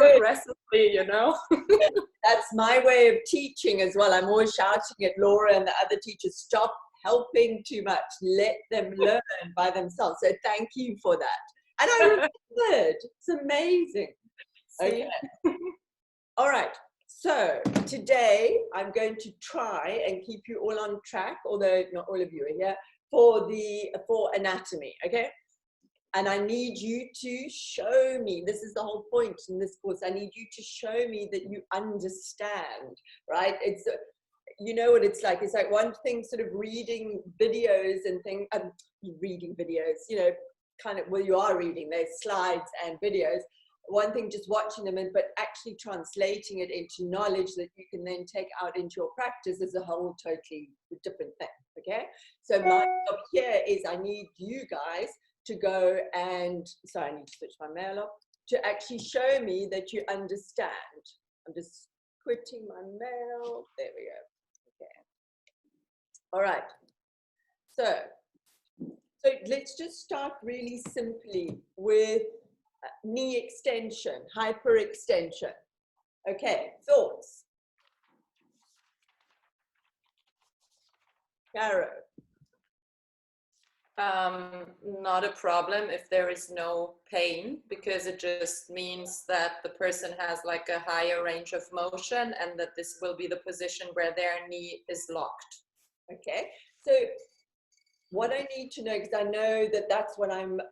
progressively, you know. That's my way of teaching as well. I'm always shouting at Laura and the other teachers, stop helping too much. Let them learn by themselves. So thank you for that. And I remembered. It's amazing. Okay. All right. So today I'm going to try and keep you all on track, although not all of you are here, for anatomy. Okay. And I need you to show me, this is the whole point in this course, I need you to show me that you understand, right? It's, you know what it's like one thing sort of reading videos and things, reading videos, you know, kind of, well, you are reading, there's slides and videos. One thing just watching them, but actually translating it into knowledge that you can then take out into your practice is a whole totally different thing, okay? So my job here is I need you guys to go and, sorry, I need to switch my mail off, to actually show me that you understand. I'm just quitting my mail. There we go. Okay. All right. So let's just start really simply with knee extension, hyperextension. Okay, thoughts? Caro? Not a problem if there is no pain, because it just means that the person has like a higher range of motion and that this will be the position where their knee is locked. Okay, so what I need to know, because I know that that's what I'm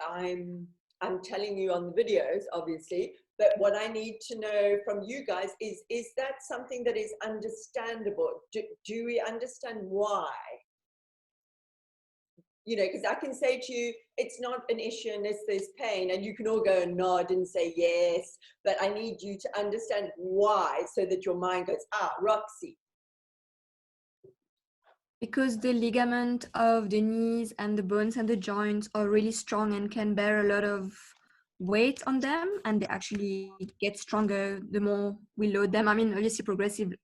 telling you on the videos, obviously, but what I need to know from you guys is that something that is understandable? Do we understand why? You know, because I can say to you, it's not an issue unless there's pain, and you can all go and nod and say yes, but I need you to understand why, so that your mind goes, Roxy. Because the ligament of the knees and the bones and the joints are really strong and can bear a lot of weight on them, and they actually get stronger the more we load them. I mean, obviously progressively,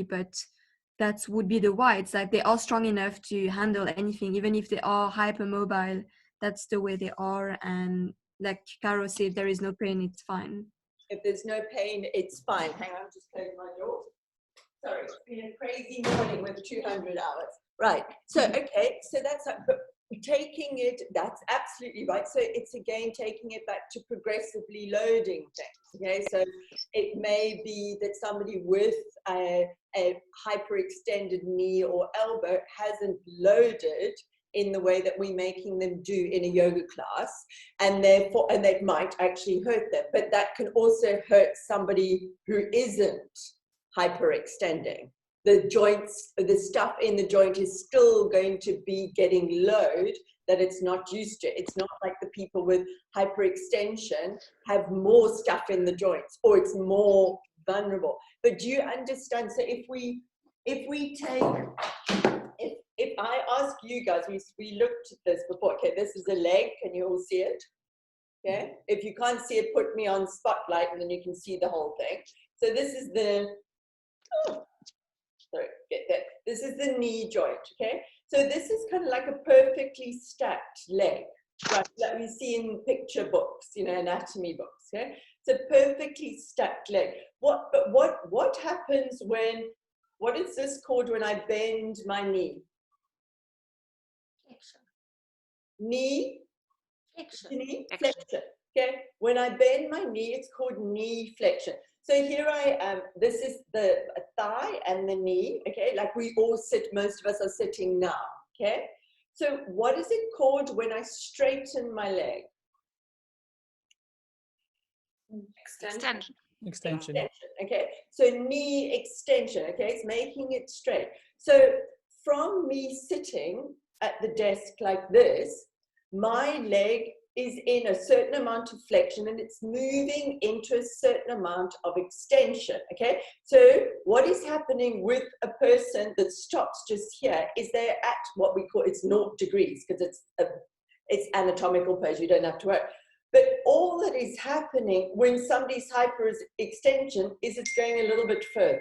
but that would be the why. It's like they are strong enough to handle anything, even if they are hypermobile. That's the way they are. And like Caro said, if there is no pain, it's fine. If there's no pain, it's fine. Hang on, just close my door. Sorry, it's been a crazy morning with 200 hours. Right, so, okay, so that's, but taking it, that's absolutely right. So it's again, taking it back to progressively loading things, okay? So it may be that somebody with a hyperextended knee or elbow hasn't loaded in the way that we're making them do in a yoga class, and therefore, and that might actually hurt them, but that can also hurt somebody who isn't hyperextending. The joints, the stuff in the joint is still going to be getting load that it's not used to. It's not like the people with hyperextension have more stuff in the joints, or it's more vulnerable. But do you understand? So if I ask you guys, we looked at this before. Okay, this is a leg. Can you all see it? Okay. If you can't see it, put me on spotlight, and then you can see the whole thing. So this is the. Sorry, get that. This is the knee joint, okay? So this is kind of like a perfectly stacked leg, right? Like we see in picture books, you know, anatomy books, okay? It's a perfectly stacked leg. What happens when, what is this called when I bend my knee? Flexion. Knee? Flexion. Knee? Flexion, okay? When I bend my knee, it's called knee flexion. So here I am, this is the thigh and the knee, okay? Like we all sit, most of us are sitting now, okay? So what is it called when I straighten my leg? Extension. Okay? So knee extension, okay? It's making it straight. So from me sitting at the desk like this, my leg is in a certain amount of flexion and it's moving into a certain amount of extension, okay? So what is happening with a person that stops just here is they're at what we call, it's 0 degrees, because it's anatomical pose, you don't have to work. But all that is happening when somebody's hyperextension is it's going a little bit further,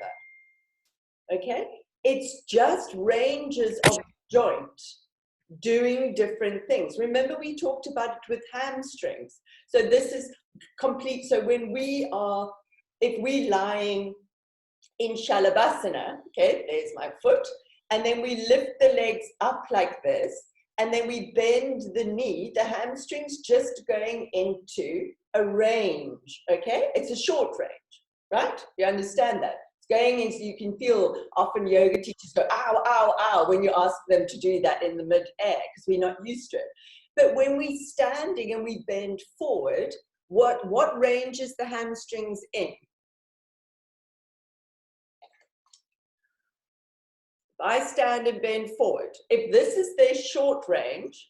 okay? It's just ranges of joint doing different things. Remember we talked about it with hamstrings. So this is complete. So when we are if we're lying in Shalabhasana, okay, there's my foot, and then we lift the legs up like this, and then we bend the knee, the hamstrings just going into a range, okay? It's a short range, right? You understand that? It's going into, you can feel often yoga teachers go, ow, ow, ow, when you ask them to do that in the mid-air, because we're not used to it. But when we're standing and we bend forward, what range is the hamstrings in? If I stand and bend forward, if this is their short range,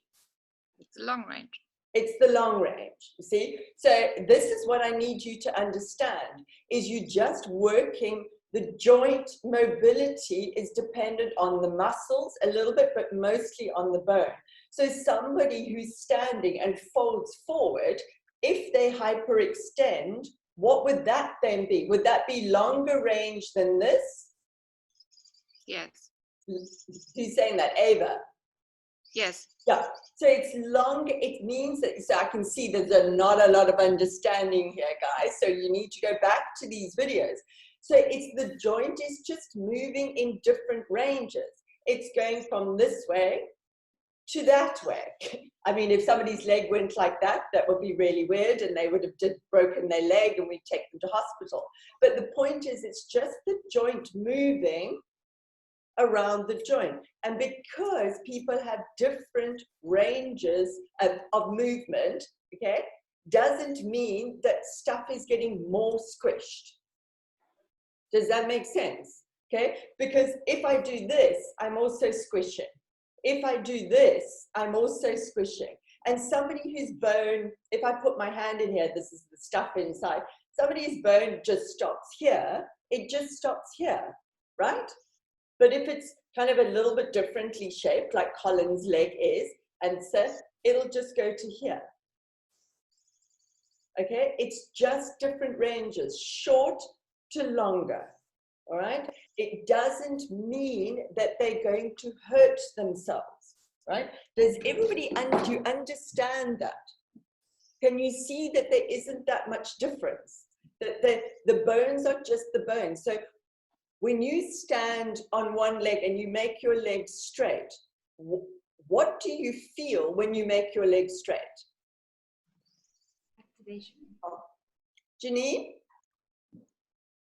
It's a long range. it's the long range, you see? So this is what I need you to understand, is you just working, the joint mobility is dependent on the muscles a little bit, but mostly on the bone. So somebody who's standing and folds forward, if they hyperextend, what would that then be? Would that be longer range than this? Yes. Who's saying that? Ava? Yes. Yeah, so it's longer, it means that, so I can see there's not a lot of understanding here, guys, so you need to go back to these videos. So it's the joint is just moving in different ranges. It's going from this way to that way. I mean, if somebody's leg went like that, that would be really weird, and they would have broken their leg and we'd take them to hospital. But the point is, it's just the joint moving around the joint. And because people have different ranges of movement, okay, doesn't mean that stuff is getting more squished. Does that make sense? Okay, because if I do this, I'm also squishing. If I do this, I'm also squishing. And somebody whose bone, if I put my hand in here, this is the stuff inside, somebody's bone just stops here, it just stops here, right? But if it's kind of a little bit differently shaped, like Colin's leg is, and Seth, it'll just go to here. Okay, it's just different ranges, short to longer, all right? It doesn't mean that they're going to hurt themselves, right? Does everybody, do you understand that? Can you see that there isn't that much difference? That the bones are just the bones. So when you stand on one leg and you make your legs straight, what do you feel when you make your legs straight? Activation. Janine?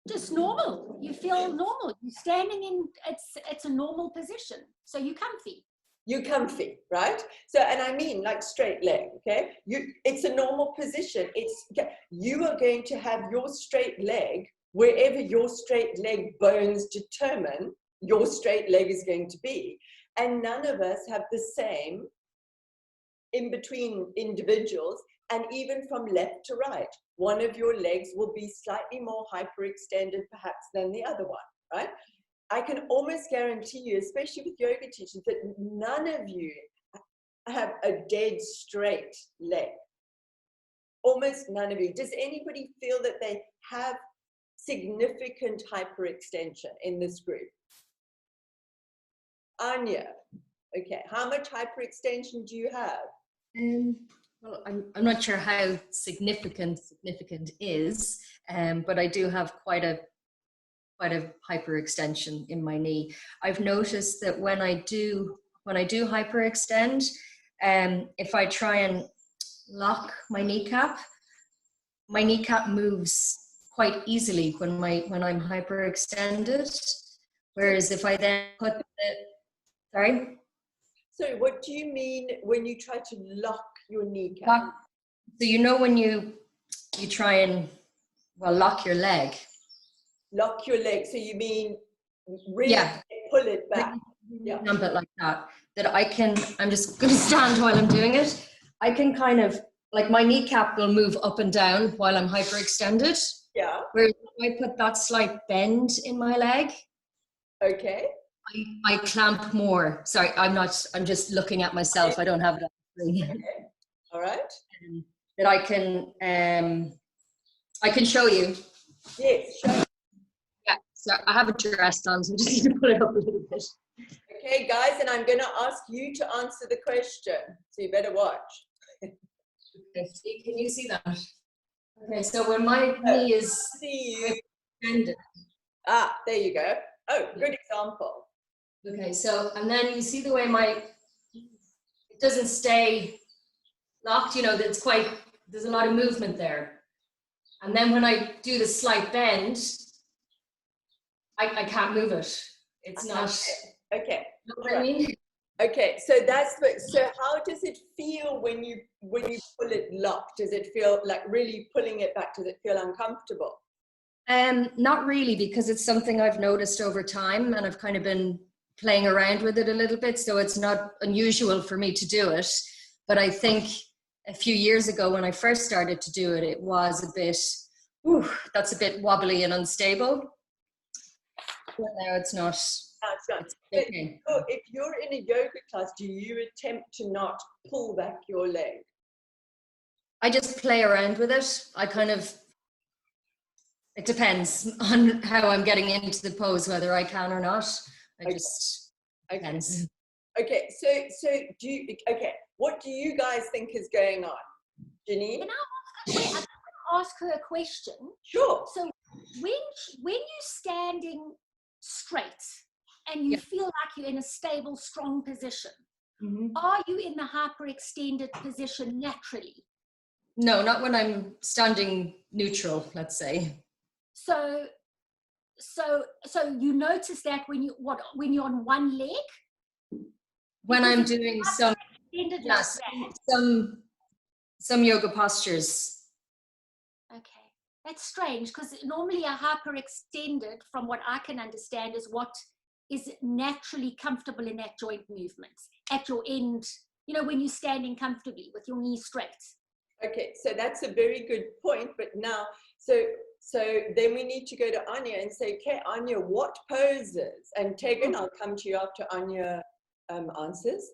Just normal. You feel normal. You're standing in, it's a normal position. So you're comfy. You're comfy, right? So, and I mean like straight leg, okay? It's a normal position. You are going to have your straight leg wherever your straight leg bones determine your straight leg is going to be. And none of us have the same in between individuals, and even from left to right. One of your legs will be slightly more hyperextended perhaps than the other one, right? I can almost guarantee you, especially with yoga teachers, that none of you have a dead straight leg. Almost none of you. Does anybody feel that they have significant hyperextension in this group? Anya, okay, how much hyperextension do you have? Well, I'm not sure how significant is, but I do have quite a hyperextension in my knee. I've noticed that when I do hyperextend, if I try and lock my kneecap moves quite easily when I'm hyperextended. Whereas if I then put sorry? So what do you mean when you try to lock your kneecap? So you know when you try and lock your leg. Lock your leg. So you mean really pull it back. Yeah. A bit like that. I'm just going to stand while I'm doing it. I can kind of, like my kneecap will move up and down while I'm hyperextended. Yeah. Whereas if I put that slight bend in my leg. Okay. I clamp more. Sorry, I'm just looking at myself. I don't have that. Okay. All right. That I can show you. Yes, show. Yeah, so I have a dress on, so I just need to put it up a little bit. Okay, guys, and I'm going to ask you to answer the question. So you better watch. Okay, can you see that? Okay, so when my knee is See you. extended. Ah, there you go. Oh, good example. Okay, so, and then you see the way it doesn't stay locked, you know, that's quite, there's a lot of movement there. And then when I do the slight bend, I can't move it. It's not, Okay. you know what I mean? Okay, so that's what, so how does it feel when you pull it locked? Does it feel like really pulling it back? Does it feel uncomfortable? Not really, because it's something I've noticed over time and I've kind of been playing around with it a little bit. So it's not unusual for me to do it. But I think a few years ago when I first started to do it, it was a bit, that's a bit wobbly and unstable. But now it's not. That's not. It's okay. If you're in a yoga class, do you attempt to not pull back your leg? I just play around with it. I kind of, it depends on how I'm getting into the pose, whether I can or not. I just depends. Okay, so do you, what do you guys think is going on? Janine? Can I ask her a question? Sure. So when you're standing straight and you feel like you're in a stable, strong position, are you in the hyperextended position naturally? No, not when I'm standing neutral, let's say. So you notice that when you're on one leg? When Because I'm if doing you're some, hyperextended yes, like that, some yoga postures. okay, that's strange because normally a hyperextended, from what I can understand, is what is naturally comfortable in that joint movement at your end, you know, when you're standing comfortably with your knees straight. Okay, so that's a very good point. But now, so then we need to go to Anya and say, okay, Anya, what poses? And Tegan, I'll come to you after Anya answers.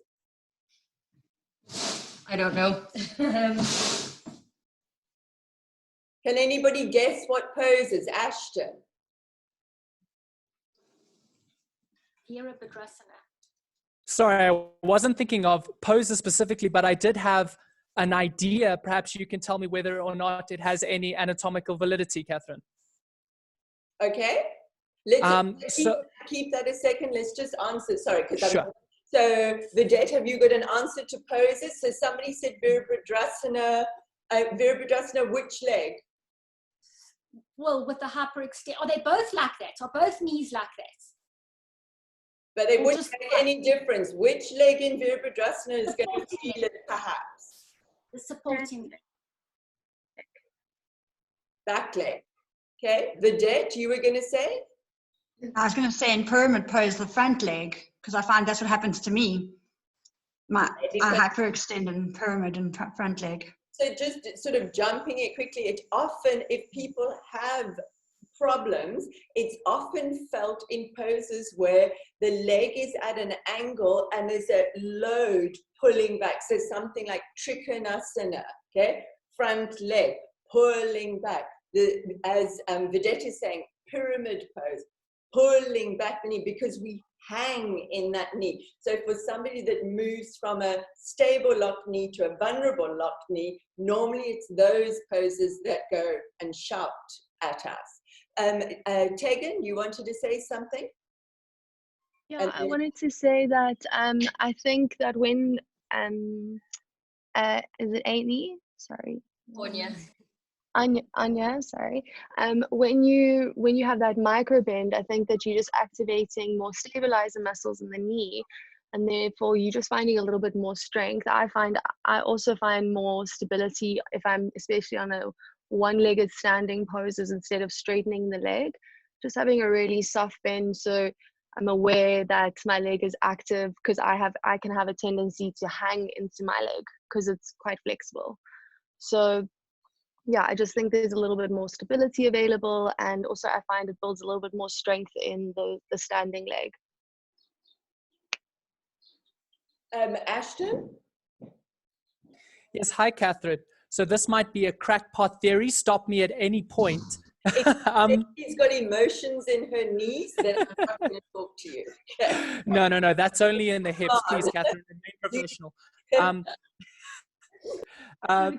I don't know. Can anybody guess what poses? Ashton? Virabhadrasana. Sorry, I wasn't thinking of poses specifically, but I did have an idea. Perhaps you can tell me whether or not it has any anatomical validity, Catherine. Okay, let's so keep that a second. Let's just answer. Sorry, because sure. So Vidette, have you got an answer to poses? So somebody said Virabhadrasana. Virabhadrasana, which leg? Well, with the hyperextend, are they both like that? Are both knees like that? But they Or wouldn't just make any difference. Which leg in Virabhadrasana is going to feel it, perhaps? the supporting leg. Back leg. Okay, Vidette, you were going to say? I was going to say in pyramid pose, the front leg, because I find that's what happens to me. I hyperextend in pyramid and front leg. So just sort of jumping it quickly, it often, if people have problems, it's often felt in poses where the leg is at an angle and there's a load pulling back. So something like Trikonasana, okay? Front leg pulling back. As Vidette is saying, pyramid pose, pulling back the knee because we hang in that knee. So for somebody that moves from a stable locked knee to a vulnerable locked knee, normally it's those poses that go and shout at us. Tegan, you wanted to say something? Yeah, I wanted to say that I think that when is it Amy? Sorry. Anya, sorry. When you have that micro bend, I think that you're just activating more stabilizer muscles in the knee, and therefore you're just finding a little bit more strength. I also find more stability if I'm especially on a one-legged standing poses instead of straightening the leg. Just having a really soft bend, so I'm aware that my leg is active, because I can have a tendency to hang into my leg because it's quite flexible. So yeah, I just think there's a little bit more stability available, and also I find it builds a little bit more strength in the standing leg. Ashton? Yes, hi, Catherine. So this might be a crackpot theory. Stop me at any point. If she's got emotions in her knees, then I'm not going to talk to you. Okay. No. That's only in the hips, please, Catherine. Remain professional.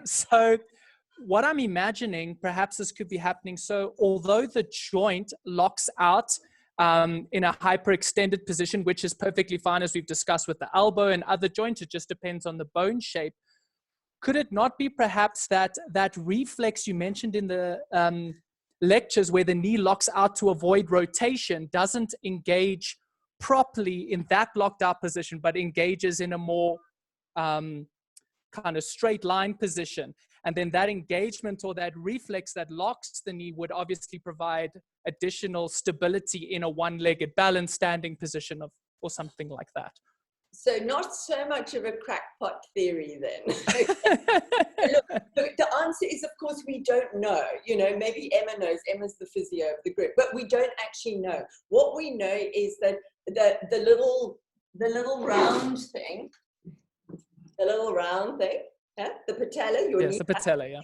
So what I'm imagining, perhaps this could be happening. So although the joint locks out in a hyperextended position, which is perfectly fine, as we've discussed with the elbow and other joints, it just depends on the bone shape. Could it not be perhaps that reflex you mentioned in the lectures where the knee locks out to avoid rotation doesn't engage properly in that locked out position, but engages in a more kind of straight line position? And then that engagement or that reflex that locks the knee would obviously provide additional stability in a one-legged balance standing position or something like that. So not so much of a crackpot theory then. Look, the answer is, of course, we don't know. You know, maybe Emma knows. Emma's the physio of the group, but we don't actually know. What we know is that the little round thing, yeah, the patella, your knee, the patella, yeah,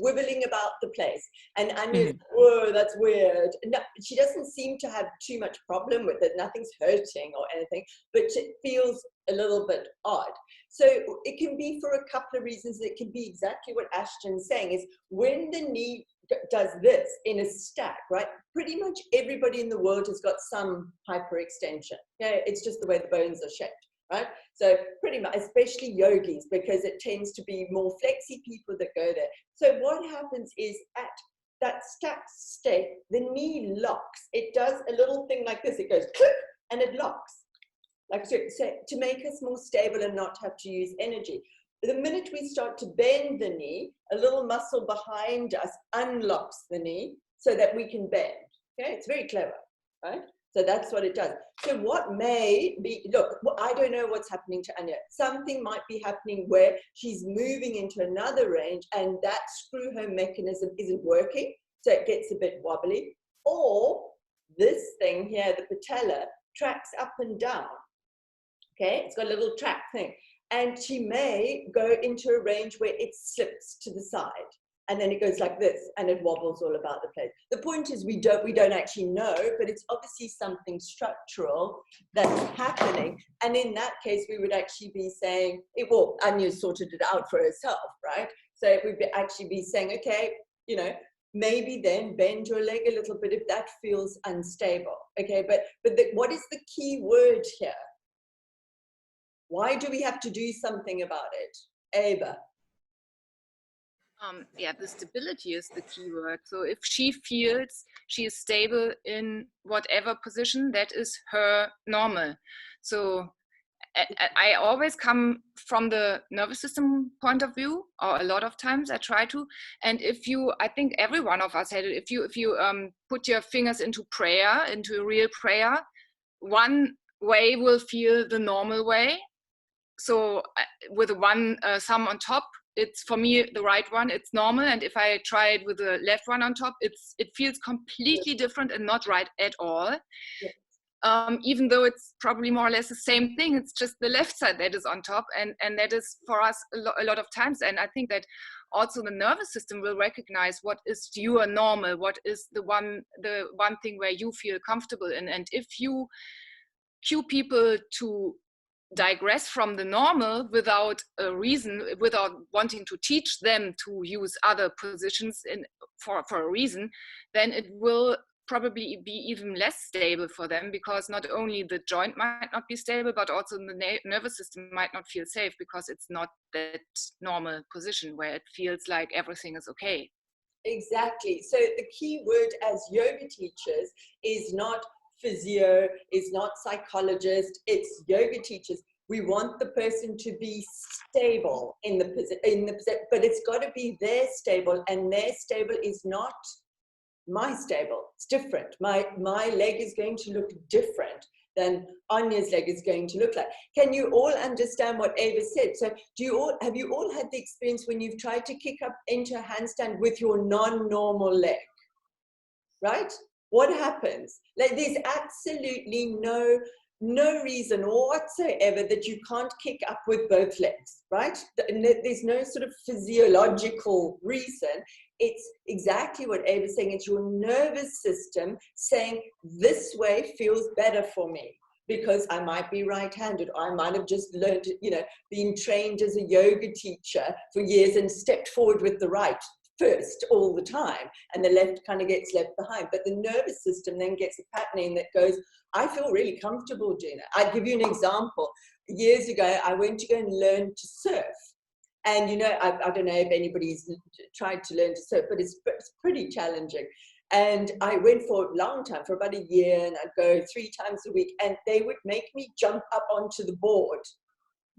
wibbling about the place. And Anya's, whoa, that's weird. No, she doesn't seem to have too much problem with it. Nothing's hurting or anything, but it feels a little bit odd. So it can be for a couple of reasons. It can be exactly what Ashton's saying, is when the knee does this in a stack, right? Pretty much everybody in the world has got some hyperextension. Yeah, it's just the way the bones are shaped. Right? So pretty much, especially yogis, because it tends to be more flexy people that go there. So what happens is at that stacked state, the knee locks. It does a little thing like this. It goes click and it locks. Like so to make us more stable and not have to use energy. The minute we start to bend the knee, a little muscle behind us unlocks the knee so that we can bend. Okay, it's very clever, right? So that's what it does. So what may be, look, I don't know what's happening to Anya. Something might be happening where she's moving into another range and that screw home mechanism isn't working, so it gets a bit wobbly. Or this thing here, the patella, tracks up and down. Okay, it's got a little track thing. And she may go into a range where it slips to the side. And then it goes like this, and it wobbles all about the place. The point is we don't actually know, but it's obviously something structural that's happening. And in that case, we would actually be saying, well, Anya sorted it out for herself, right? So we'd actually be saying, okay, you know, maybe then bend your leg a little bit if that feels unstable. Okay, but what is the key word here? Why do we have to do something about it? Ava? Yeah, the stability is the key word. So if she feels she is stable in whatever position, that is her normal. So I always come from the nervous system point of view, or a lot of times I try to. And if you, I think every one of us had it, if you put your fingers into prayer, into a real prayer, one way will feel the normal way. So with one thumb on top, it's for me the right one, it's normal. And if I try it with the left one on top, it feels completely different and not right at all. Yeah. Even though it's probably more or less the same thing, it's just the left side that is on top, and that is for us a lot of times. And I think that also the nervous system will recognize what is your normal, what is the one thing where you feel comfortable in. And if you cue people to digress from the normal without a reason, without wanting to teach them to use other positions for a reason, then it will probably be even less stable for them, because not only the joint might not be stable, but also the nervous system might not feel safe, because it's not that normal position where it feels like everything is okay. Exactly. So the key word as yoga teachers is not physio, is not psychologist, it's yoga teachers. We want the person to be stable in the position, but it's got to be their stable, and their stable is not my stable. It's different. My leg is going to look different than Anya's leg is going to look like. Can you all understand what Ava said? So have you all had the experience when you've tried to kick up into a handstand with your non-normal leg, right? What happens? Like, there's absolutely no reason whatsoever that you can't kick up with both legs, right? There's no sort of physiological reason. It's exactly what Ava's saying. It's your nervous system saying, this way feels better for me, because I might be right-handed, or I might have just learned, been trained as a yoga teacher for years and stepped forward with the right. first all the time, and the left kind of gets left behind. But the nervous system then gets a patterning that goes, I feel really comfortable doing it. I'll give you an example. Years ago, I went to go and learn to surf. And, you know, I don't know if anybody's tried to learn to surf, but it's pretty challenging. And I went for a long time, for about a year, and I'd go 3 times a week, and they would make me jump up onto the board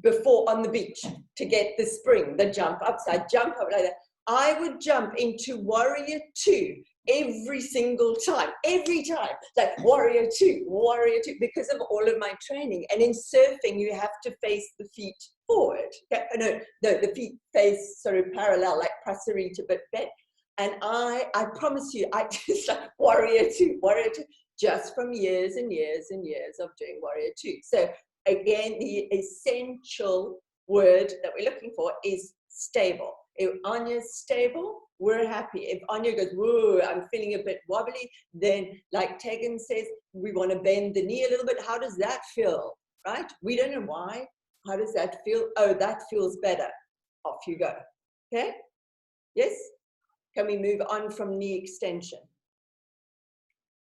before on the beach to get the spring, the jump up. So I'd jump up like that. I would jump into Warrior 2 every single time, like Warrior 2, because of all of my training. And in surfing, you have to face the feet forward. No, the feet face sort of parallel, like Prasarita, but bent. And I promise you, I just like Warrior 2, just from years and years and years of doing Warrior 2. So again, the essential word that we're looking for is stable. If Anya's stable, we're happy. If Anya goes, whoa, I'm feeling a bit wobbly, then like Tegan says, we want to bend the knee a little bit. How does that feel, right? We don't know why. How does that feel? Oh, that feels better. Off you go. Okay? Yes? Can we move on from knee extension?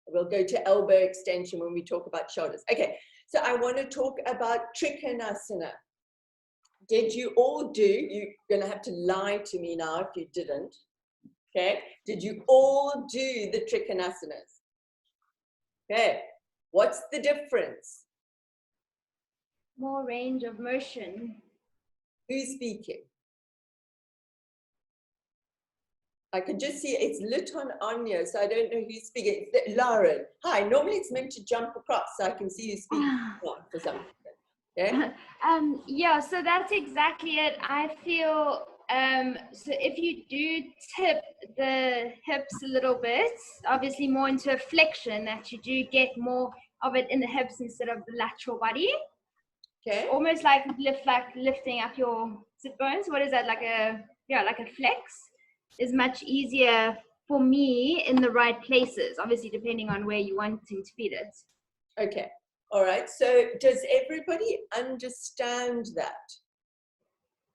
We'll go to elbow extension when we talk about shoulders. Okay, so I want to talk about Trikonasana. Did you all do, you're going to have to lie to me now if you didn't, okay? Did you all do the Trikonasanas? Okay, what's the difference? More range of motion. Who's speaking? I can just see it's lit on Anya, so I don't know who's speaking. Lauren. Hi, normally it's meant to jump across, so I can see you speaking for some reason. Yeah? Yeah, so that's exactly it. I feel, so if you do tip the hips a little bit, obviously more into a flexion, that you do get more of it in the hips instead of the lateral body. Okay. Almost like lifting up your sit bones. What is that? Like a flex is much easier for me in the right places, obviously depending on where you want to feed it. Okay. All right. So does everybody understand that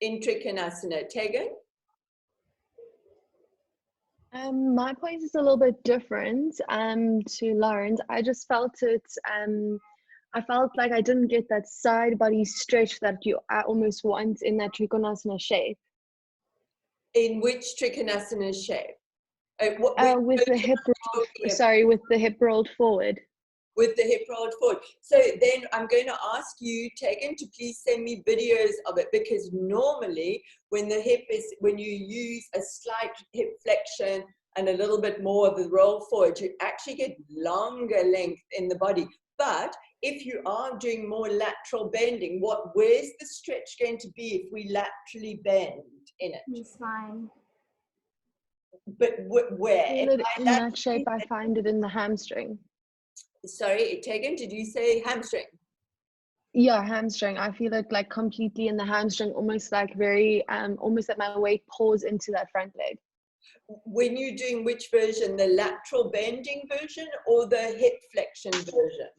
in Trikonasana? Tegan? My point is a little bit different to Lauren's. I just felt it, I felt like I didn't get that side body stretch that I almost want in that Trikonasana shape. In which Trikonasana shape? With the hip rolled, with the hip rolled forward. With the hip rolled forward. So then I'm going to ask you, Tegan, to please send me videos of it, because normally when you use a slight hip flexion and a little bit more of the roll forward, you actually get longer length in the body. But if you are doing more lateral bending, where's the stretch going to be if we laterally bend in it? It's fine. But where? In that shape, I find it in the hamstring. Sorry, Tegan, did you say hamstring? Yeah, hamstring. I feel it like completely in the hamstring, almost like almost that my weight pours into that front leg. When you're doing which version, the lateral bending version or the hip flexion version?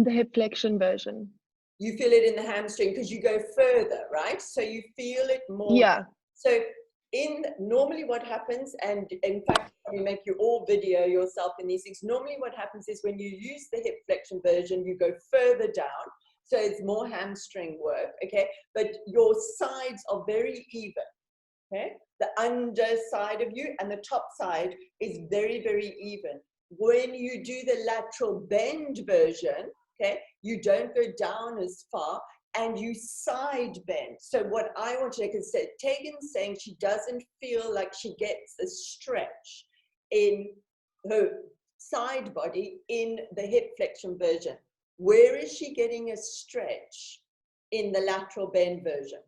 The hip flexion version. You feel it in the hamstring because you go further, right? So you feel it more. Yeah. So normally what happens, and in fact, we make you all video yourself in these things. Normally what happens is when you use the hip flexion version, you go further down. So it's more hamstring work, okay? But your sides are very even, okay? The underside of you and the top side is very, very even. When you do the lateral bend version, okay, you don't go down as far and you side bend. So what I want to take is that Tegan's saying she doesn't feel like she gets a stretch in her side body in the hip flexion version. Where is she getting a stretch in the lateral bend version?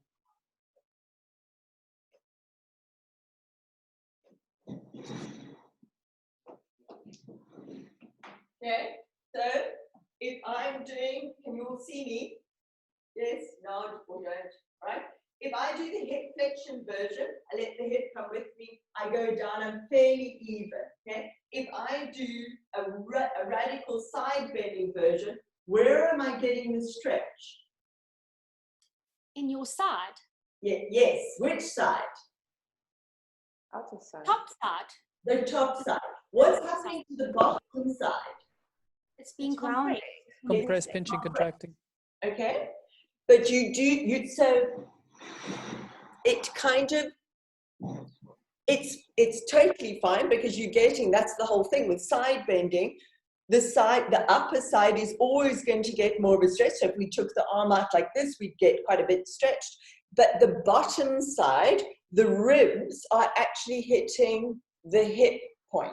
Okay, so if I'm doing, can you all see me? Yes, nod or don't, right? If I do the hip flexion version, I let the hip come with me, I go down, I'm fairly even, okay? If I do a radical side bending version, where am I getting the stretch? In your side? Yeah, yes, which side? Outer side. Top side. The top side. What's happening to the bottom side? It's being rounded. compressed. Compress, pinching, contracting. Okay, but so it kind of, it's totally fine because you're getting, that's the whole thing with side bending. The upper side is always going to get more of a stretch. So if we took the arm out like this, we'd get quite a bit stretched. But the bottom side, the ribs are actually hitting the hip point.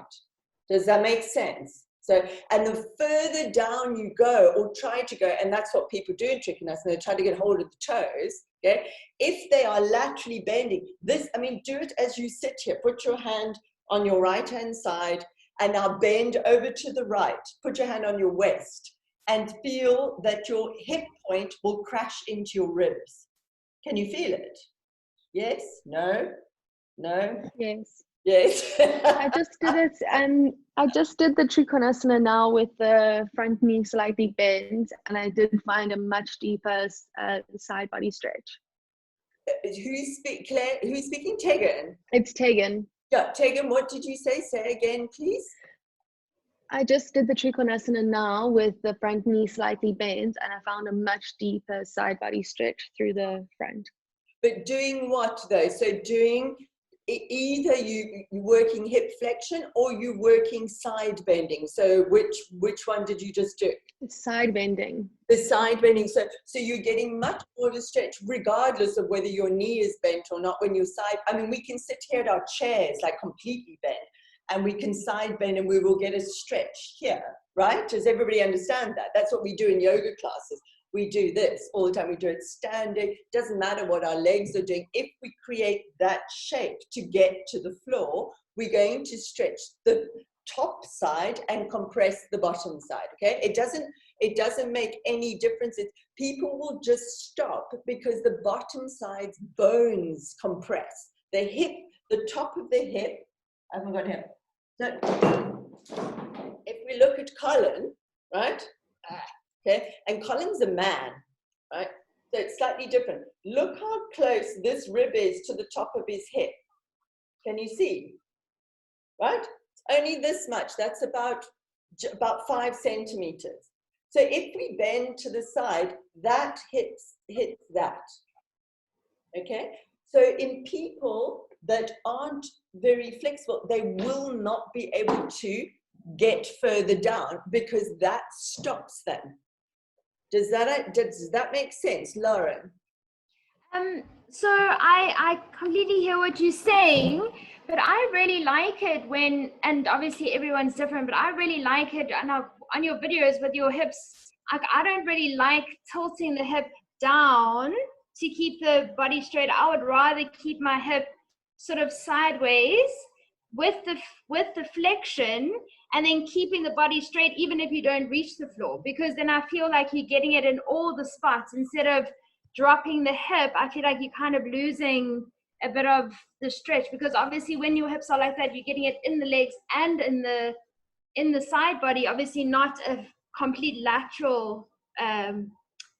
Does that make sense? So, and the further down you go, or try to go, and that's what people do in Trikonasana, they try to get hold of the toes, okay? If they are laterally bending, do it as you sit here. Put your hand on your right-hand side, and now bend over to the right. Put your hand on your waist, and feel that your hip point will crash into your ribs. Can you feel it? Yes? No? No? Yes. Yes. I just did it, and I just did the Trikonasana now with the front knee slightly bent, and I did find a much deeper side body stretch. Who's speaking? Tegan? It's Tegan. Yeah, Tegan, what did you say? Say again, please. I just did the Trikonasana now with the front knee slightly bent, and I found a much deeper side body stretch through the front. But doing what though? So doing either you working hip flexion or you working side bending. So which one did you just do? Side bending. The side bending. So you're getting much more of a stretch regardless of whether your knee is bent or not. When you're side, we can sit here at our chairs like completely bent, and we can side bend and we will get a stretch here, right? Does everybody understand that? That's what we do in yoga classes. We do this all the time. We do it standing. Doesn't matter what our legs are doing. If we create that shape to get to the floor, we're going to stretch the top side and compress the bottom side, okay? It doesn't make any difference. People will just stop because the bottom side's bones compress. The top of the hip, I haven't got him. So if we look at Colin, right? Okay, and Colin's a man, right? So it's slightly different. Look how close this rib is to the top of his hip. Can you see? Right? It's only this much. That's about 5 centimeters. So if we bend to the side, that hits that. Okay? So in people that aren't very flexible, they will not be able to get further down because that stops them. Does that make sense, Lauren? So I completely hear what you're saying, but I really like it when, and obviously everyone's different, but I really like it on your videos with your hips. I don't really like tilting the hip down to keep the body straight. I would rather keep my hip sort of sideways with the flexion, and then keeping the body straight even if you don't reach the floor, because then I feel like you're getting it in all the spots. Instead of dropping the hip, I feel like you're kind of losing a bit of the stretch, because obviously when your hips are like that, you're getting it in the legs and in the side body. Obviously not a complete lateral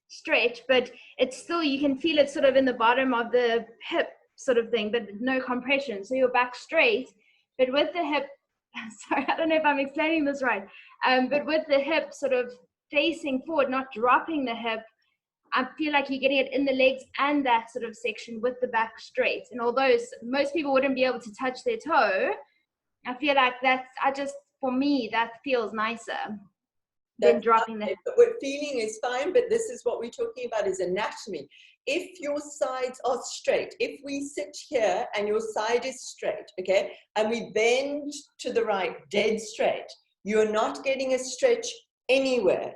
stretch, but it's still, you can feel it sort of in the bottom of the hip sort of thing, but no compression, so you're back straight. But with the hip, sorry, I don't know if I'm explaining this right, but with the hip sort of facing forward, not dropping the hip, I feel like you're getting it in the legs and that sort of section with the back straight. And although most people wouldn't be able to touch their toe, I feel like for me, that feels nicer than dropping the hip. What feeling is fine, but this is what we're talking about is anatomy. If your sides are straight, if we sit here and your side is straight, okay, and we bend to the right, dead straight, you're not getting a stretch anywhere.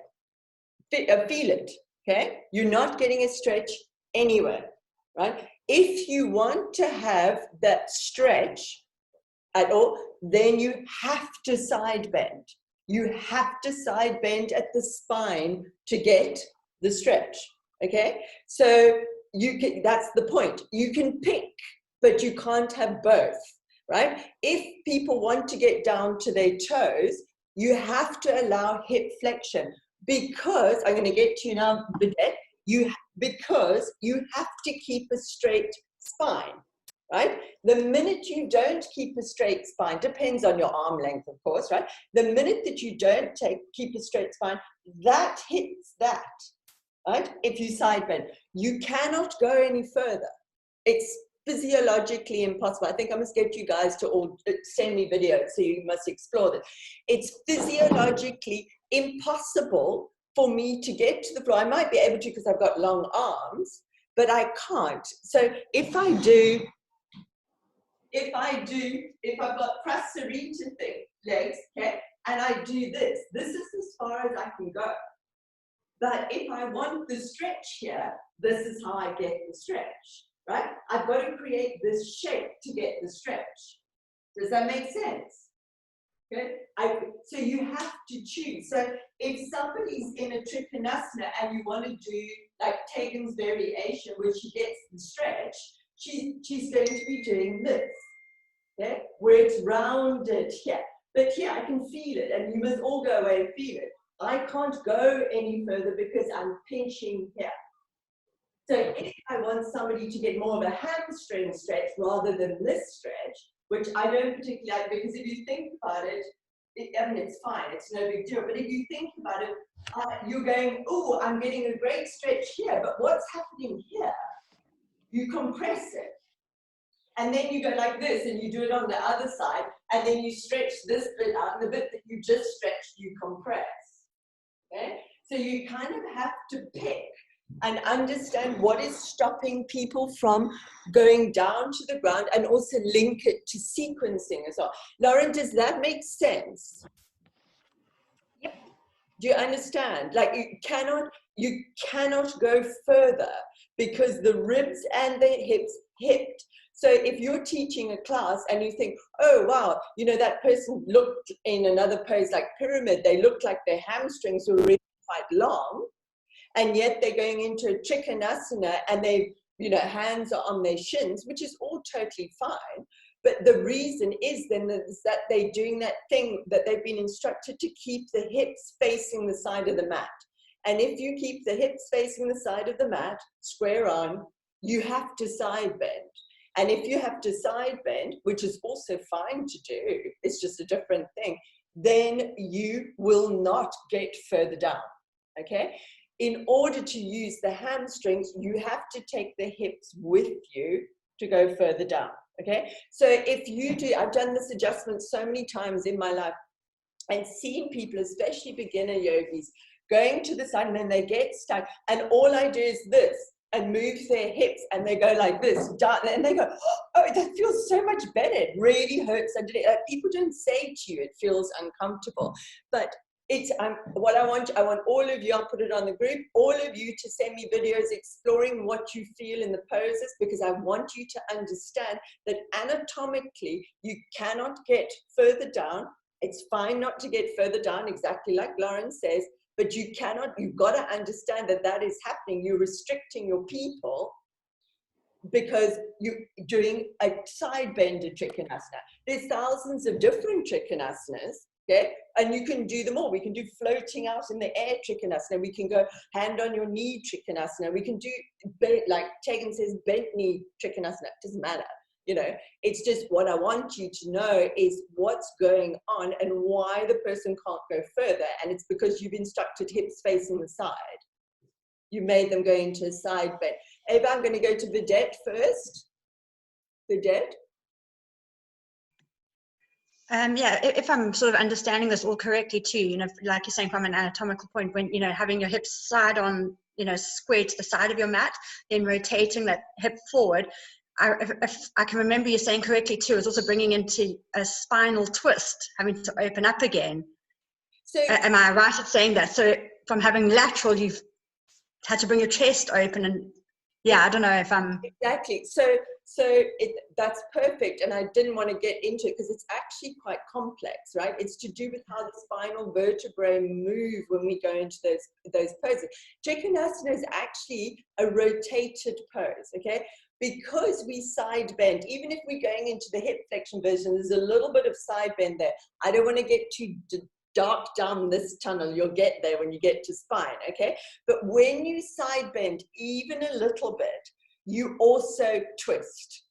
Feel it, okay? You're not getting a stretch anywhere, right? If you want to have that stretch at all, then you have to side bend. You have to side bend at the spine to get the stretch. Okay, so that's the point. You can pick, but you can't have both, right? If people want to get down to their toes, you have to allow hip flexion, because I'm going to get to you now, Bidette, because you have to keep a straight spine, right? The minute you don't keep a straight spine, depends on your arm length, of course, right? The minute that you don't keep a straight spine, that hits that, right? If you side bend, you cannot go any further. It's physiologically impossible. I think I must get you guys to all send me videos, so you must explore this. It's physiologically impossible for me to get to the floor. I might be able to because I've got long arms, but I can't. So if I've got Prasarita legs, okay, and I do this is as far as I can go. But if I want the stretch here, this is how I get the stretch, right? I've got to create this shape to get the stretch. Does that make sense? Okay. So you have to choose. So if somebody's in a Trikonasana and you want to do like Tegan's variation where she gets the stretch, she's going to be doing this, okay, where it's rounded here. But here I can feel it, and you must all go away and feel it. I can't go any further because I'm pinching here. So if I want somebody to get more of a hamstring stretch rather than this stretch, which I don't particularly like, because if you think about it, I mean, it's fine, it's no big deal. But if you think about it, you're going, oh, I'm getting a great stretch here, but what's happening here? You compress it. And then you go like this, and you do it on the other side, and then you stretch this bit out, and the bit that you just stretched, you compress. Okay? So you kind of have to pick and understand what is stopping people from going down to the ground, and also link it to sequencing as well. Lauren, does that make sense? Yep. Do you understand? Like you cannot go further because the ribs and the hips hipped. So if you're teaching a class and you think, oh, wow, you know, that person looked in another pose like pyramid, they looked like their hamstrings were really quite long, and yet they're going into a Trikonasana and they, you know, hands are on their shins, which is all totally fine. But the reason is then that they're doing that thing that they've been instructed to keep the hips facing the side of the mat. And if you keep the hips facing the side of the mat, square on, you have to side bend. And if you have to side bend, which is also fine to do, it's just a different thing, then you will not get further down, okay? In order to use the hamstrings, you have to take the hips with you to go further down, okay? So if you do, I've done this adjustment so many times in my life and seen people, especially beginner yogis, going to the side and then they get stuck, and all I do is this, and move their hips, and they go like this, and they go, oh, that feels so much better. It really hurts. People don't say to you, it feels uncomfortable. But it's what I want all of you, I'll put it on the group, all of you to send me videos exploring what you feel in the poses, because I want you to understand that anatomically, you cannot get further down. It's fine not to get further down, exactly like Lauren says, but you cannot, you've got to understand that that is happening. You're restricting your people because you're doing a side bended Trikonasana. There's thousands of different Trikonasanas, okay? And you can do them all. We can do floating out in the air Trikonasana. We can go hand on your knee Trikonasana. We can do, like Tegan says, bent knee Trikonasana. It doesn't matter. You know, it's just what I want you to know is what's going on and why the person can't go further. And it's because you've instructed hips facing the side. You made them go into a side bend. Ava, I'm going to go to Vidette first. Vidette? Yeah, if I'm sort of understanding this all correctly too, you know, like you're saying from an anatomical point, when, you know, having your hips side on, you know, square to the side of your mat, then rotating that hip forward. If I can remember you saying correctly too, it's also bringing into a spinal twist, having to open up again. So, am I right at saying that? So from having lateral, you've had to bring your chest open, and yeah, I don't know if I'm... Exactly. So that's perfect, and I didn't want to get into it because it's actually quite complex, right? It's to do with how the spinal vertebrae move when we go into those poses. Trikonasana is actually a rotated pose, okay? Because we side bend, even if we're going into the hip flexion version, there's a little bit of side bend there. I don't want to get too dark down this tunnel. You'll get there when you get to spine, okay? But when you side bend even a little bit, you also twist,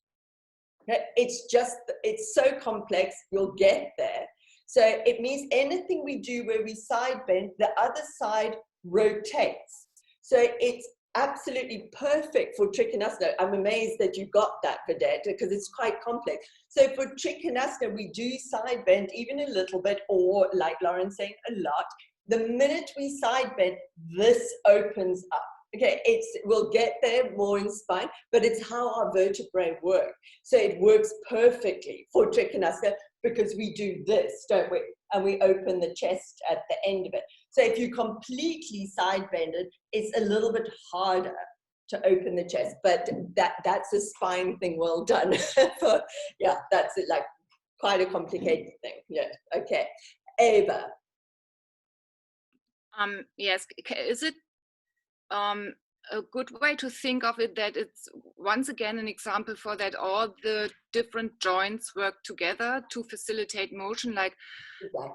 Okay? It's so complex, you'll get there. So it means anything we do where we side bend, the other side rotates. So it's absolutely perfect for Trikonasana. I'm amazed that you got that, Vedette, because it's quite complex. So for Trikonasana, we do side bend even a little bit, or like Lauren's saying, a lot. The minute we side bend, this opens up. Okay, we'll get there more in spine, but it's how our vertebrae work. So it works perfectly for Trikonasana because we do this, don't we? And we open the chest at the end of it. So if you completely side bend it, it's a little bit harder to open the chest, but that's a spine thing. Well done. Yeah, that's it, like quite a complicated thing. Yeah, okay. Ava. Yes, is it a good way to think of it that it's once again an example for that all the different joints work together to facilitate motion? Like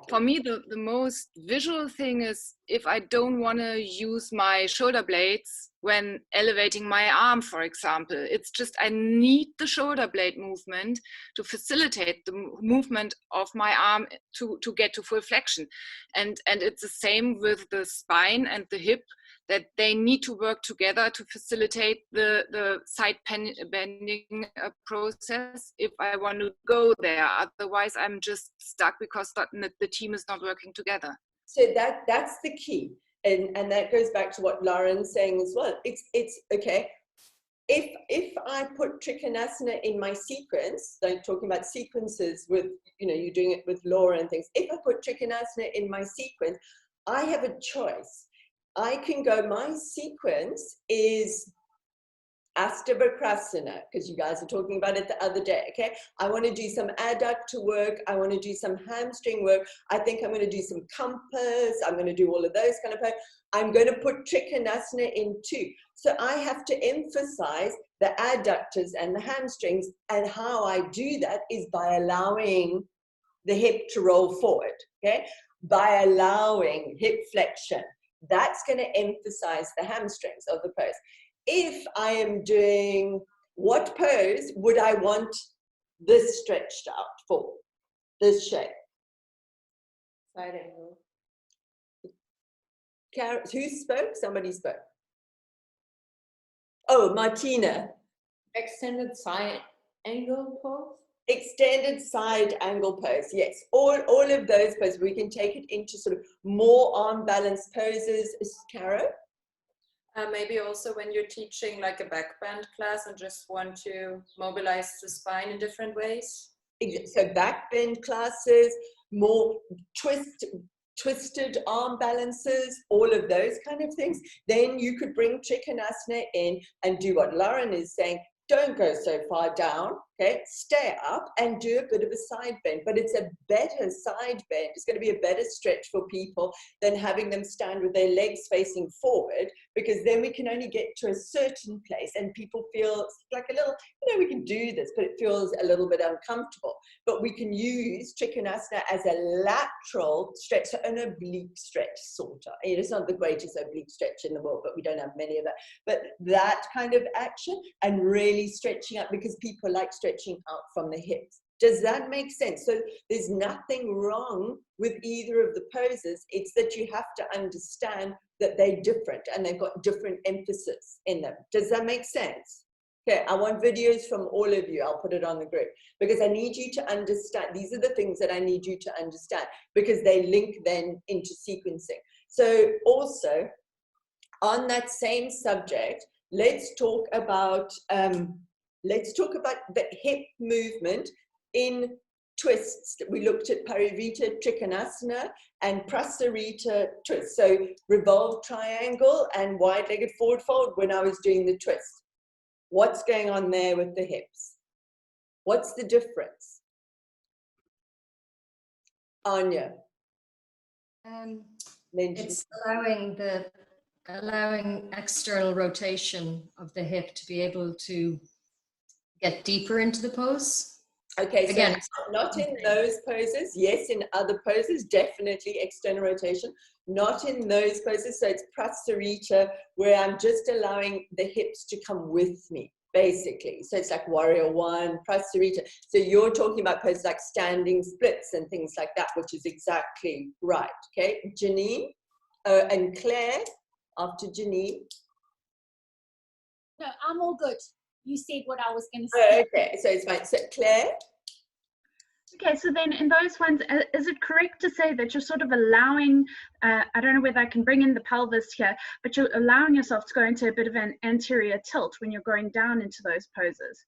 for me, the most visual thing is if I don't want to use my shoulder blades when elevating my arm, for example, it's just I need the shoulder blade movement to facilitate the movement of my arm to get to full flexion. And it's the same with the spine and the hip, that they need to work together to facilitate the side bending process if I want to go there. Otherwise, I'm just stuck because the team is not working together. So that's the key. And that goes back to what Lauren's saying as well. It's okay. If I put Trikonasana in my sequence, like talking about sequences with, you're doing it with Laura and things. If I put Trikonasana in my sequence, I have a choice. I can go, my sequence is Astabhakrasana, because you guys were talking about it the other day, okay? I want to do some adductor work. I want to do some hamstring work. I think I'm going to do some compass. I'm going to do all of those kind of things. I'm going to put Trikonasana in too. So I have to emphasize the adductors and the hamstrings, and how I do that is by allowing the hip to roll forward, okay? By allowing hip flexion. That's going to emphasize the hamstrings of the pose. If I am doing, what pose would I want this stretched out for? This shape. Side angle. Who spoke? Somebody spoke. Oh, Martina. Extended side angle pose? Extended side angle pose, yes. All of those poses, we can take it into sort of more arm balance poses. Caro? Maybe also when you're teaching like a back bend class and just want to mobilize the spine in different ways. So back bend classes, more twisted arm balances, all of those kind of things. Then you could bring Trikonasana in and do what Lauren is saying. Don't go so far down, okay? Stay up and do a bit of a side bend, but it's a better side bend. It's going to be a better stretch for people than having them stand with their legs facing forward, because then we can only get to a certain place and people feel like a little, we can do this, but it feels a little bit uncomfortable. But we can use Trikonasana as a lateral stretch, so an oblique stretch, sort of. It's not the greatest oblique stretch in the world, but we don't have many of that. But that kind of action, and really stretching out, because people like stretching out from the hips. Does that make sense? So there's nothing wrong with either of the poses. It's that you have to understand that they're different and they've got different emphasis in them. Does that make sense? Okay, I want videos from all of you. I'll put it on the group, because I need you to understand. These are the things that I need you to understand, because they link then into sequencing. So also on that same subject, let's talk about the hip movement in twists. We looked at Parivrtta Trikonasana and Prasarita twist. So revolved triangle and wide-legged forward fold when I was doing the twist. What's going on there with the hips? What's the difference? Anya. It's allowing external rotation of the hip to be able to get deeper into the pose. Okay, so again, not in those poses. Yes, in other poses, definitely external rotation. Not in those poses. So it's Prasarita, where I'm just allowing the hips to come with me, basically. So it's like Warrior One, Prasarita. So you're talking about poses like standing splits and things like that, which is exactly right. Okay, Janine and Claire after Janine. No, I'm all good. You said what I was going to say. Okay, so it's fine. So Claire. Okay, so then in those ones, is it correct to say that you're sort of allowing, I don't know whether I can bring in the pelvis here, but you're allowing yourself to go into a bit of an anterior tilt when you're going down into those poses?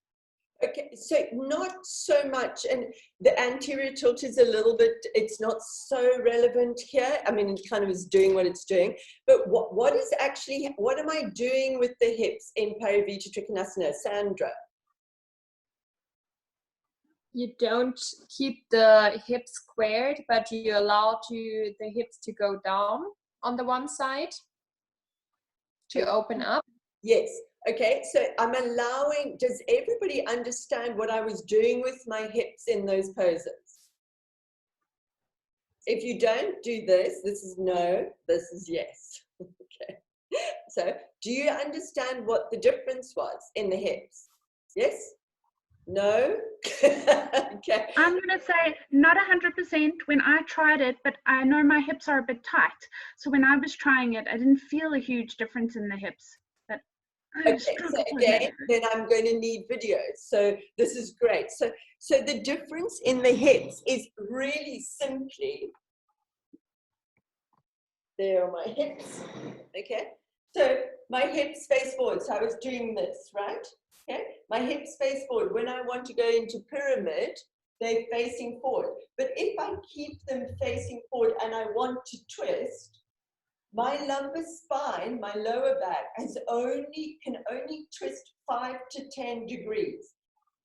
Okay, so not so much, and the anterior tilt is a little bit, it's not so relevant here. I mean, it kind of is doing what it's doing, but what is actually, what am I doing with the hips in Parivrtta Trikonasana, Sandra? You don't keep the hips squared, but you allow the hips to go down on the one side to open up. Yes. Okay, so I'm allowing, does everybody understand what I was doing with my hips in those poses? If you don't do this, this is no, this is yes. Okay, so do you understand what the difference was in the hips? Yes? No? Okay. I'm going to say not 100% when I tried it, but I know my hips are a bit tight. So when I was trying it, I didn't feel a huge difference in the hips. But okay, so again, then I'm going to need videos. So this is great. So the difference in the hips is really simply, there are my hips, okay? So my hips face forward. So I was doing this, right? Okay, my hips face forward. When I want to go into pyramid, they're facing forward. But if I keep them facing forward and I want to twist, my lumbar spine, my lower back, can only twist 5 to 10 degrees.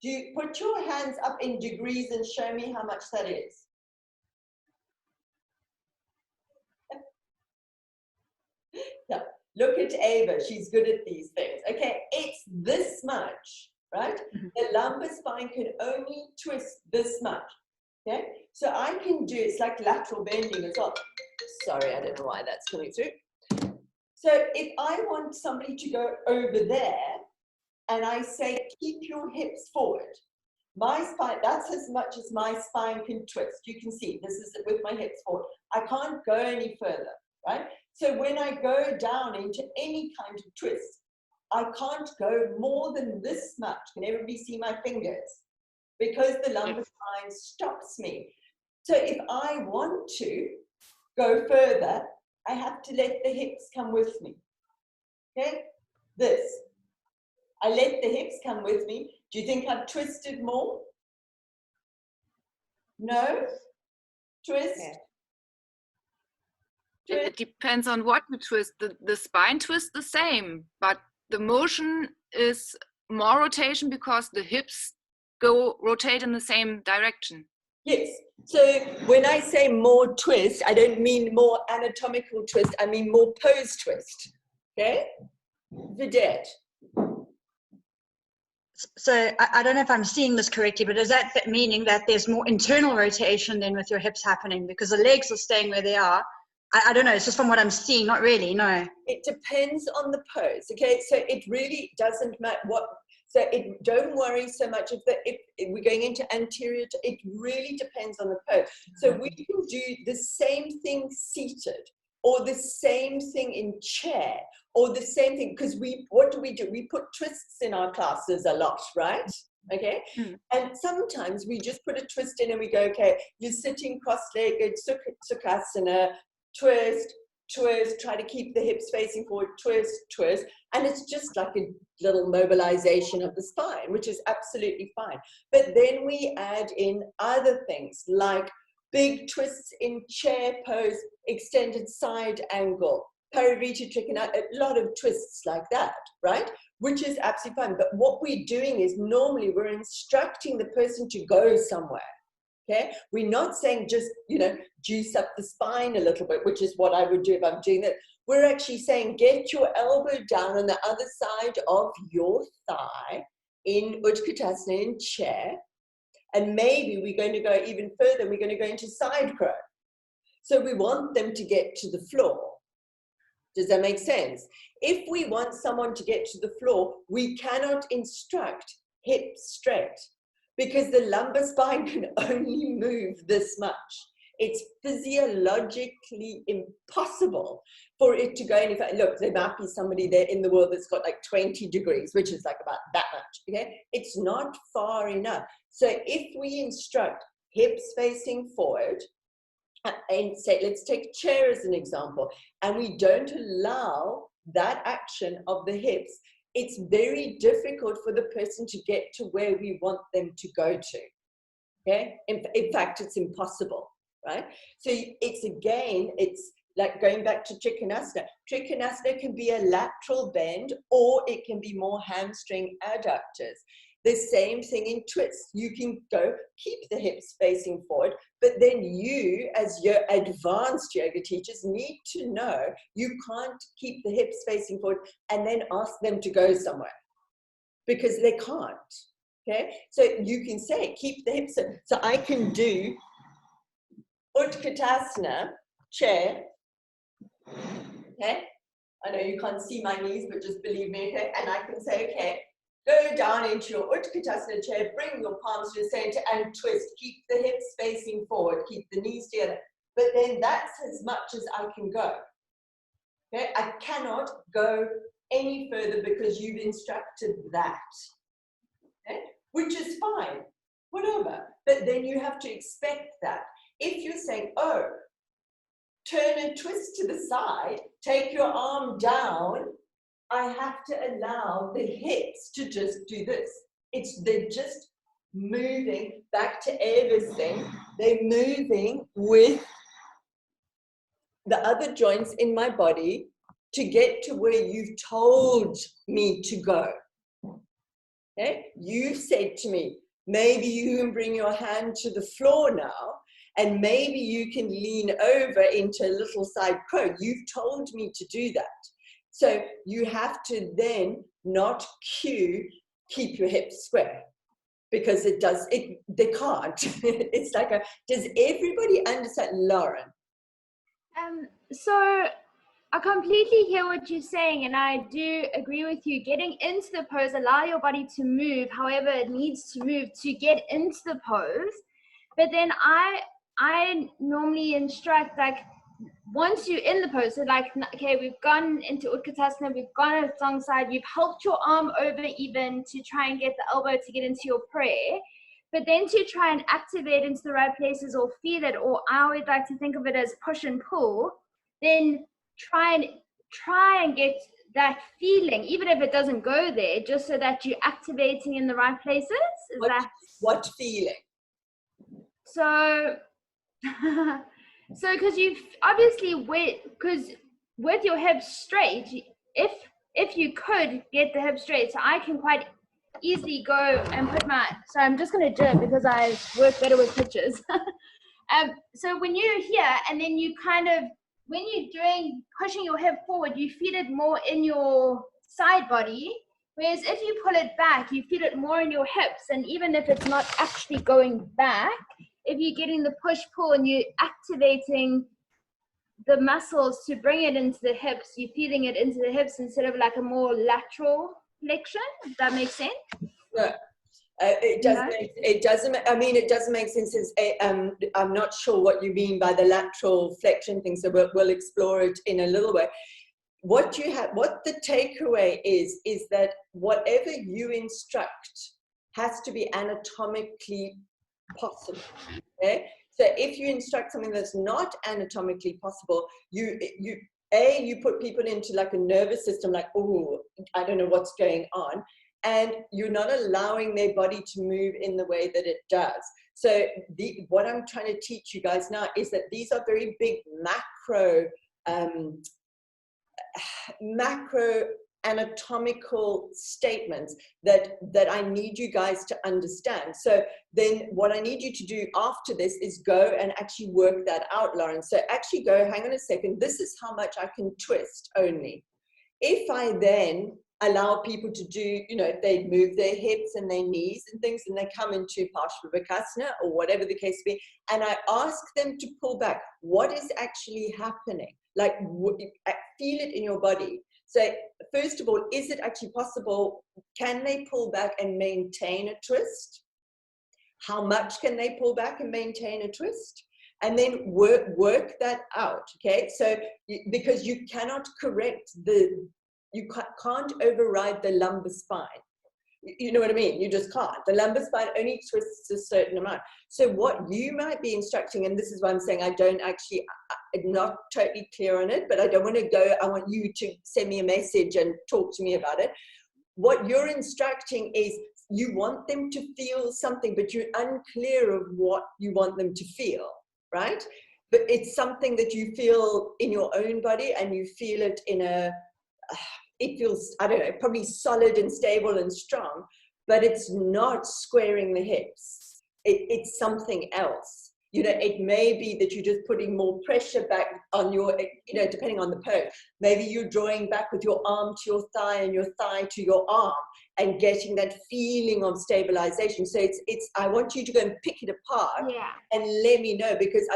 Do you put your hands up in degrees and show me how much that is? Yeah. Look at Ava, she's good at these things. Okay, it's this much, right? The lumbar spine can only twist this much, okay? So I can do, it's like lateral bending as well. Sorry, I don't know why that's coming through. So if I want somebody to go over there, and I say, keep your hips forward, my spine, that's as much as my spine can twist. You can see, this is with my hips forward. I can't go any further, right? So when I go down into any kind of twist, I can't go more than this much. Can everybody see my fingers? Because the lumbar spine stops me. So if I want to go further, I have to let the hips come with me. Okay? This. I let the hips come with me. Do you think I've twisted more? No? Twist? Yeah. It depends on what you twist. The spine twists the same, but the motion is more rotation because the hips rotate in the same direction. Yes. So when I say more twist, I don't mean more anatomical twist. I mean more pose twist. Okay? Vidette. So I don't know if I'm seeing this correctly, but is that meaning that there's more internal rotation than with your hips happening because the legs are staying where they are? I don't know, it's just from what I'm seeing, not really, no. It depends on the pose, okay? So it really doesn't matter what, so don't worry so much if we're going into anterior, it really depends on the pose. So we can do the same thing seated, or the same thing in chair, or the same thing, because what do? We put twists in our classes a lot, right? Okay, and sometimes we just put a twist in and we go, okay, you're sitting cross-legged, Sukhasana, twist, twist, try to keep the hips facing forward, twist, twist, and it's just like a little mobilization of the spine, which is absolutely fine. But then we add in other things like big twists in chair pose, extended side angle, Parivrtta Trikonasana, a lot of twists like that, right? Which is absolutely fine. But what we're doing is normally we're instructing the person to go somewhere. Okay, we're not saying just, juice up the spine a little bit, which is what I would do if I'm doing that. We're actually saying get your elbow down on the other side of your thigh in Utkatasana in chair. And maybe we're going to go even further. We're going to go into side crow. So we want them to get to the floor. Does that make sense? If we want someone to get to the floor, we cannot instruct hips straight because the lumbar spine can only move this much. It's physiologically impossible for it to go any further. Look, there might be somebody there in the world that's got like 20 degrees, which is like about that much, okay? It's not far enough. So if we instruct hips facing forward, and say, let's take chair as an example, and we don't allow that action of the hips, it's very difficult for the person to get to where we want them to go to, okay? In fact, it's impossible, right? So it's like going back to Trikonasana. Trikonasana can be a lateral bend, or it can be more hamstring adductors. The same thing in twists. You can go, keep the hips facing forward, but then you, as your advanced yoga teachers, need to know you can't keep the hips facing forward and then ask them to go somewhere, because they can't, okay? So you can say, keep the hips. So I can do Utkatasana, chair, okay? I know you can't see my knees, but just believe me, okay? And I can say, okay, go down into your Utkatasana chair, bring your palms to the center and twist. Keep the hips facing forward, keep the knees together. But then that's as much as I can go. Okay, I cannot go any further because you've instructed that. Okay, which is fine, whatever. But then you have to expect that. If you're saying, oh, turn and twist to the side, take your arm down, I have to allow the hips to just do this. They're just moving back to Eva's thing. They're moving with the other joints in my body to get to where you've told me to go. Okay? You've said to me, maybe you can bring your hand to the floor now, and maybe you can lean over into a little side crow. You've told me to do that. So you have to then not keep your hips square, because they can't. It's like does everybody understand, Lauren? So I completely hear what you're saying, and I do agree with you. Getting into the pose, allow your body to move however it needs to move to get into the pose. But then I normally instruct, like, once you're in the pose, so like, okay, we've gone into Utkatasana, we've gone on side, you've helped your arm over even to try and get the elbow to get into your prayer, but then to try and activate into the right places or feel it, or I always like to think of it as push and pull, then try and get that feeling, even if it doesn't go there, just so that you're activating in the right places. What feeling? So because you've obviously with your hips straight, if you could get the hips straight, so I can quite easily go and put so I'm just going to do it because I work better with pictures. So when you're here and then you kind of, when you're pushing your hip forward, you feel it more in your side body, whereas if you pull it back, you feel it more in your hips. And even if it's not actually going back, if you're getting the push-pull and you're activating the muscles to bring it into the hips, you're feeling it into the hips instead of like a more lateral flexion. Does that make sense? No, it doesn't. I mean, it doesn't make sense. I'm not sure what you mean by the lateral flexion thing, so we'll explore it in a little way. What the takeaway is that whatever you instruct has to be anatomically possible. Okay? So if you instruct something that's not anatomically possible, you put people into like a nervous system, like, oh, I don't know what's going on, and you're not allowing their body to move in the way that it does. So what I'm trying to teach you guys now is that these are very big macro anatomical statements that I need you guys to understand. So then what I need you to do after this is go and actually work that out, Lauren. So actually go, hang on a second, this is how much I can twist only. If I then allow people to do, if they move their hips and their knees and things, and they come into Parshvabhakasana or whatever the case be, and I ask them to pull back. What is actually happening? Like, feel it in your body. So first of all, is it actually possible? Can they pull back and maintain a twist? How much can they pull back and maintain a twist? And then work that out, okay? So, because you cannot correct you can't override the lumbar spine. You know what I mean? You just can't. The lumbar spine only twists a certain amount. So what you might be instructing, and this is why I'm saying I'm not totally clear on it, but I don't want to go, I want you to send me a message and talk to me about it. What you're instructing is you want them to feel something, but you're unclear of what you want them to feel, right? But it's something that you feel in your own body, and you feel it it feels, I don't know, probably solid and stable and strong, but it's not squaring the hips. It's something else. It may be that you're just putting more pressure back on your, depending on the pose. Maybe you're drawing back with your arm to your thigh and your thigh to your arm and getting that feeling of stabilization. So I want you to go and pick it apart and let me know, because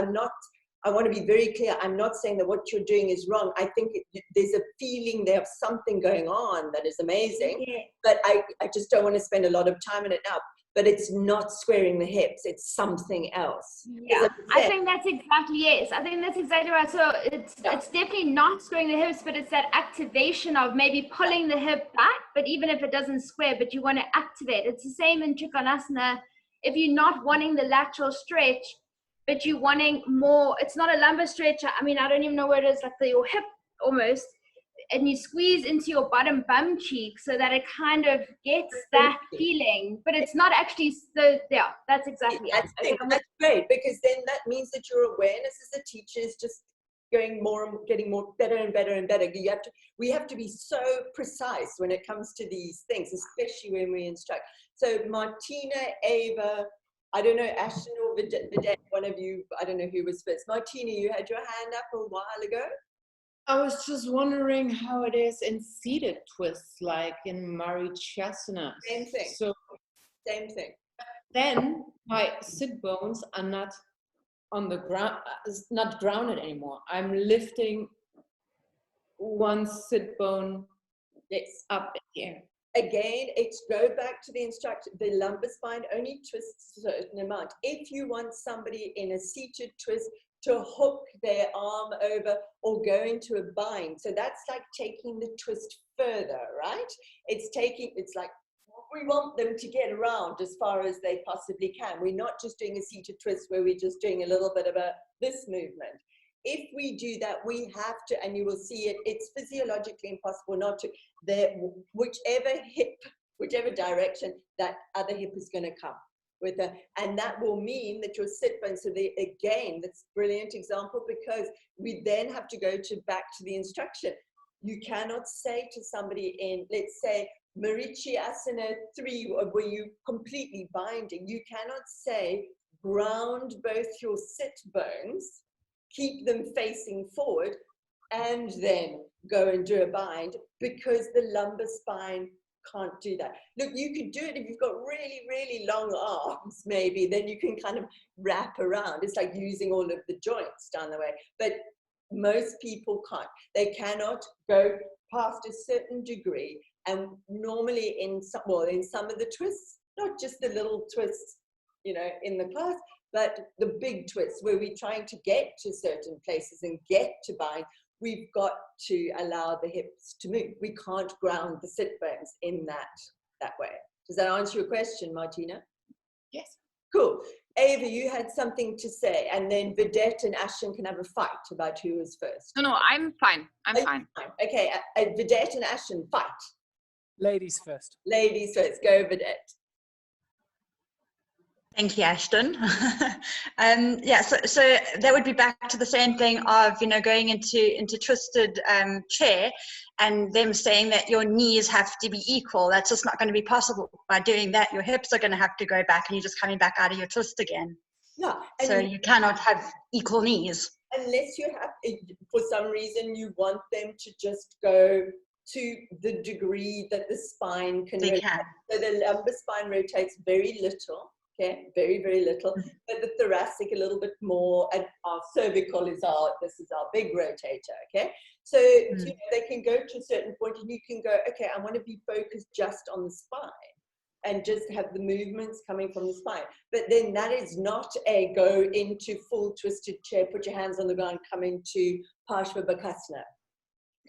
I want to be very clear. I'm not saying that what you're doing is wrong. I think there's a feeling there of something going on that is amazing, but I just don't want to spend a lot of time on it now. But it's not squaring the hips. It's something else. Yeah, I think that's exactly, yes. I think that's exactly right. So it's definitely not squaring the hips, but it's that activation of maybe pulling the hip back, but even if it doesn't square, but you want to activate. It's the same in Trikonasana. If you're not wanting the lateral stretch, but you're wanting more, it's not a lumbar stretch. I mean, I don't even know where it is, like your hip almost, and you squeeze into your bottom bum cheek so that it kind of gets that feeling, but it's not actually, so yeah, that's exactly it. That's great, because then that means that your awareness as a teacher is just getting more better and better and better. We have to be so precise when it comes to these things, especially when we instruct. So Martina, Ava, I don't know, Ashton or Vidette, one of you, I don't know who was first. Martina, you had your hand up a while ago. I was just wondering how it is in seated twists, like in Marichyasana. Same thing. So, same thing. Then my sit bones are not on the ground, not grounded anymore. I'm lifting one sit bone up in the air. Again, it's go back to the instructor. The lumbar spine only twists a certain amount. If you want somebody in a seated twist to hook their arm over or go into a bind, so that's like taking the twist further, right? It's like we want them to get around as far as they possibly can. We're not just doing a seated twist where we're just doing a little bit of this movement. If we do that, we have to, and you will see it, it's physiologically impossible not to, whichever direction, that other hip is going to come with and that will mean that your sit bone, so again, that's a brilliant example, because we then have to go back to the instruction. You cannot say to somebody in, let's say, Marichyasana 3, where you completely binding, you cannot say, ground both your sit bones, keep them facing forward, and then go and do a bind, because the lumbar spine can't do that. Look, you could do it if you've got really, really long arms, maybe, then you can kind of wrap around. It's like using all of the joints down the way, but most people can't. They cannot go past a certain degree, and normally in some of the twists, not just the little twists, in the class, but the big twists where we're trying to get to certain places and get to bind, we've got to allow the hips to move. We can't ground the sit bones in that way. Does that answer your question, Martina? Yes. Cool. Ava, you had something to say, and then Vidette and Ashton can have a fight about who is first. No, I'm fine. I'm fine. Okay, Vidette and Ashton, fight. Ladies first. Ladies first. Go, Vidette. Thank you, Ashton. So that would be back to the same thing of, going into twisted chair, and them saying that your knees have to be equal. That's just not going to be possible. By doing that, your hips are going to have to go back, and you're just coming back out of your twist again. Yeah. So you cannot have equal knees. Unless you have, for some reason, you want them to just go to the degree that the spine can They rotate. can. So the lumbar spine rotates very little, okay, very, very little, but the thoracic a little bit more, and our cervical is this is our big rotator, okay? So you know, they can go to a certain point and you can go, okay, I want to be focused just on the spine and just have the movements coming from the spine. But then that is not a go into full twisted chair, put your hands on the ground, come into Parshva-Bakasana.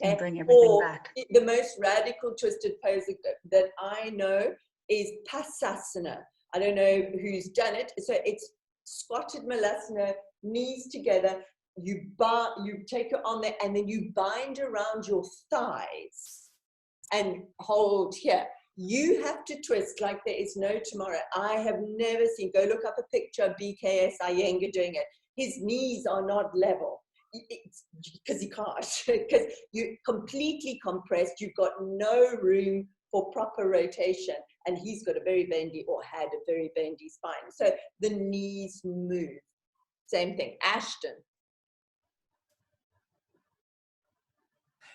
Okay? And bring everything Or back. the most radical twisted pose that I know is Pasasana. I don't know who's done it. So it's squatted Malasana, knees together. You take it on there and then you bind around your thighs and hold here. You have to twist like there is no tomorrow. I have never seen, go look up a picture of BKS Iyengar doing it. His knees are not level. It's because he can't, because you're completely compressed. You've got no room for proper rotation. And he's got a very bendy, or had a very bendy spine. So the knees move. Same thing. Ashton.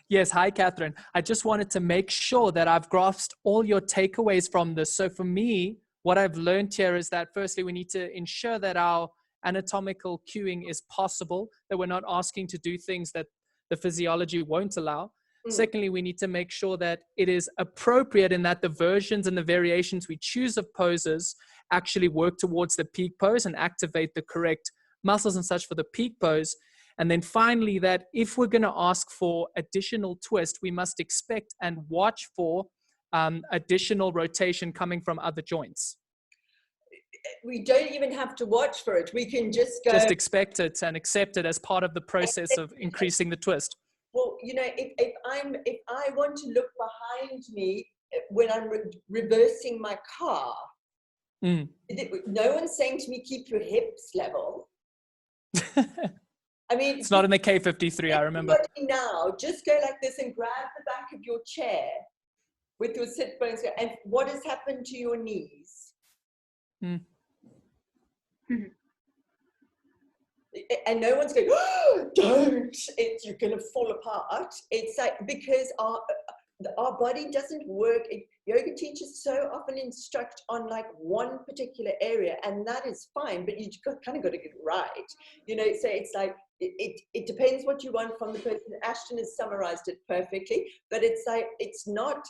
Yes, hi, Catherine. I just wanted to make sure that I've grasped all your takeaways from this. So for me, what I've learned here is that firstly, we need to ensure that our anatomical cueing is possible, that we're not asking to do things that the physiology won't allow. Secondly, we need to make sure that it is appropriate in that the versions and the variations we choose of poses actually work towards the peak pose and activate the correct muscles and such for the peak pose. And then finally, that if we're going to ask for additional twist, we must expect and watch for additional rotation coming from other joints. We don't even have to watch for it. We can just go. Just expect it and accept it as part of the process of increasing the twist. Well, you know, if I want to look behind me when I'm reversing my car, no one's saying to me, keep your hips level. I mean, it's not in the K53, I remember. Now, just go like this and grab the back of your chair with your sit bones. And what has happened to your knees? And no one's going, oh, don't, you're going to fall apart. It's like, because our body doesn't work. Yoga teachers so often instruct on like one particular area, and that is fine, but you kind of got to get it right. You know, so it's like, it depends what you want from the person. Ashton has summarized it perfectly, but it's like, it's not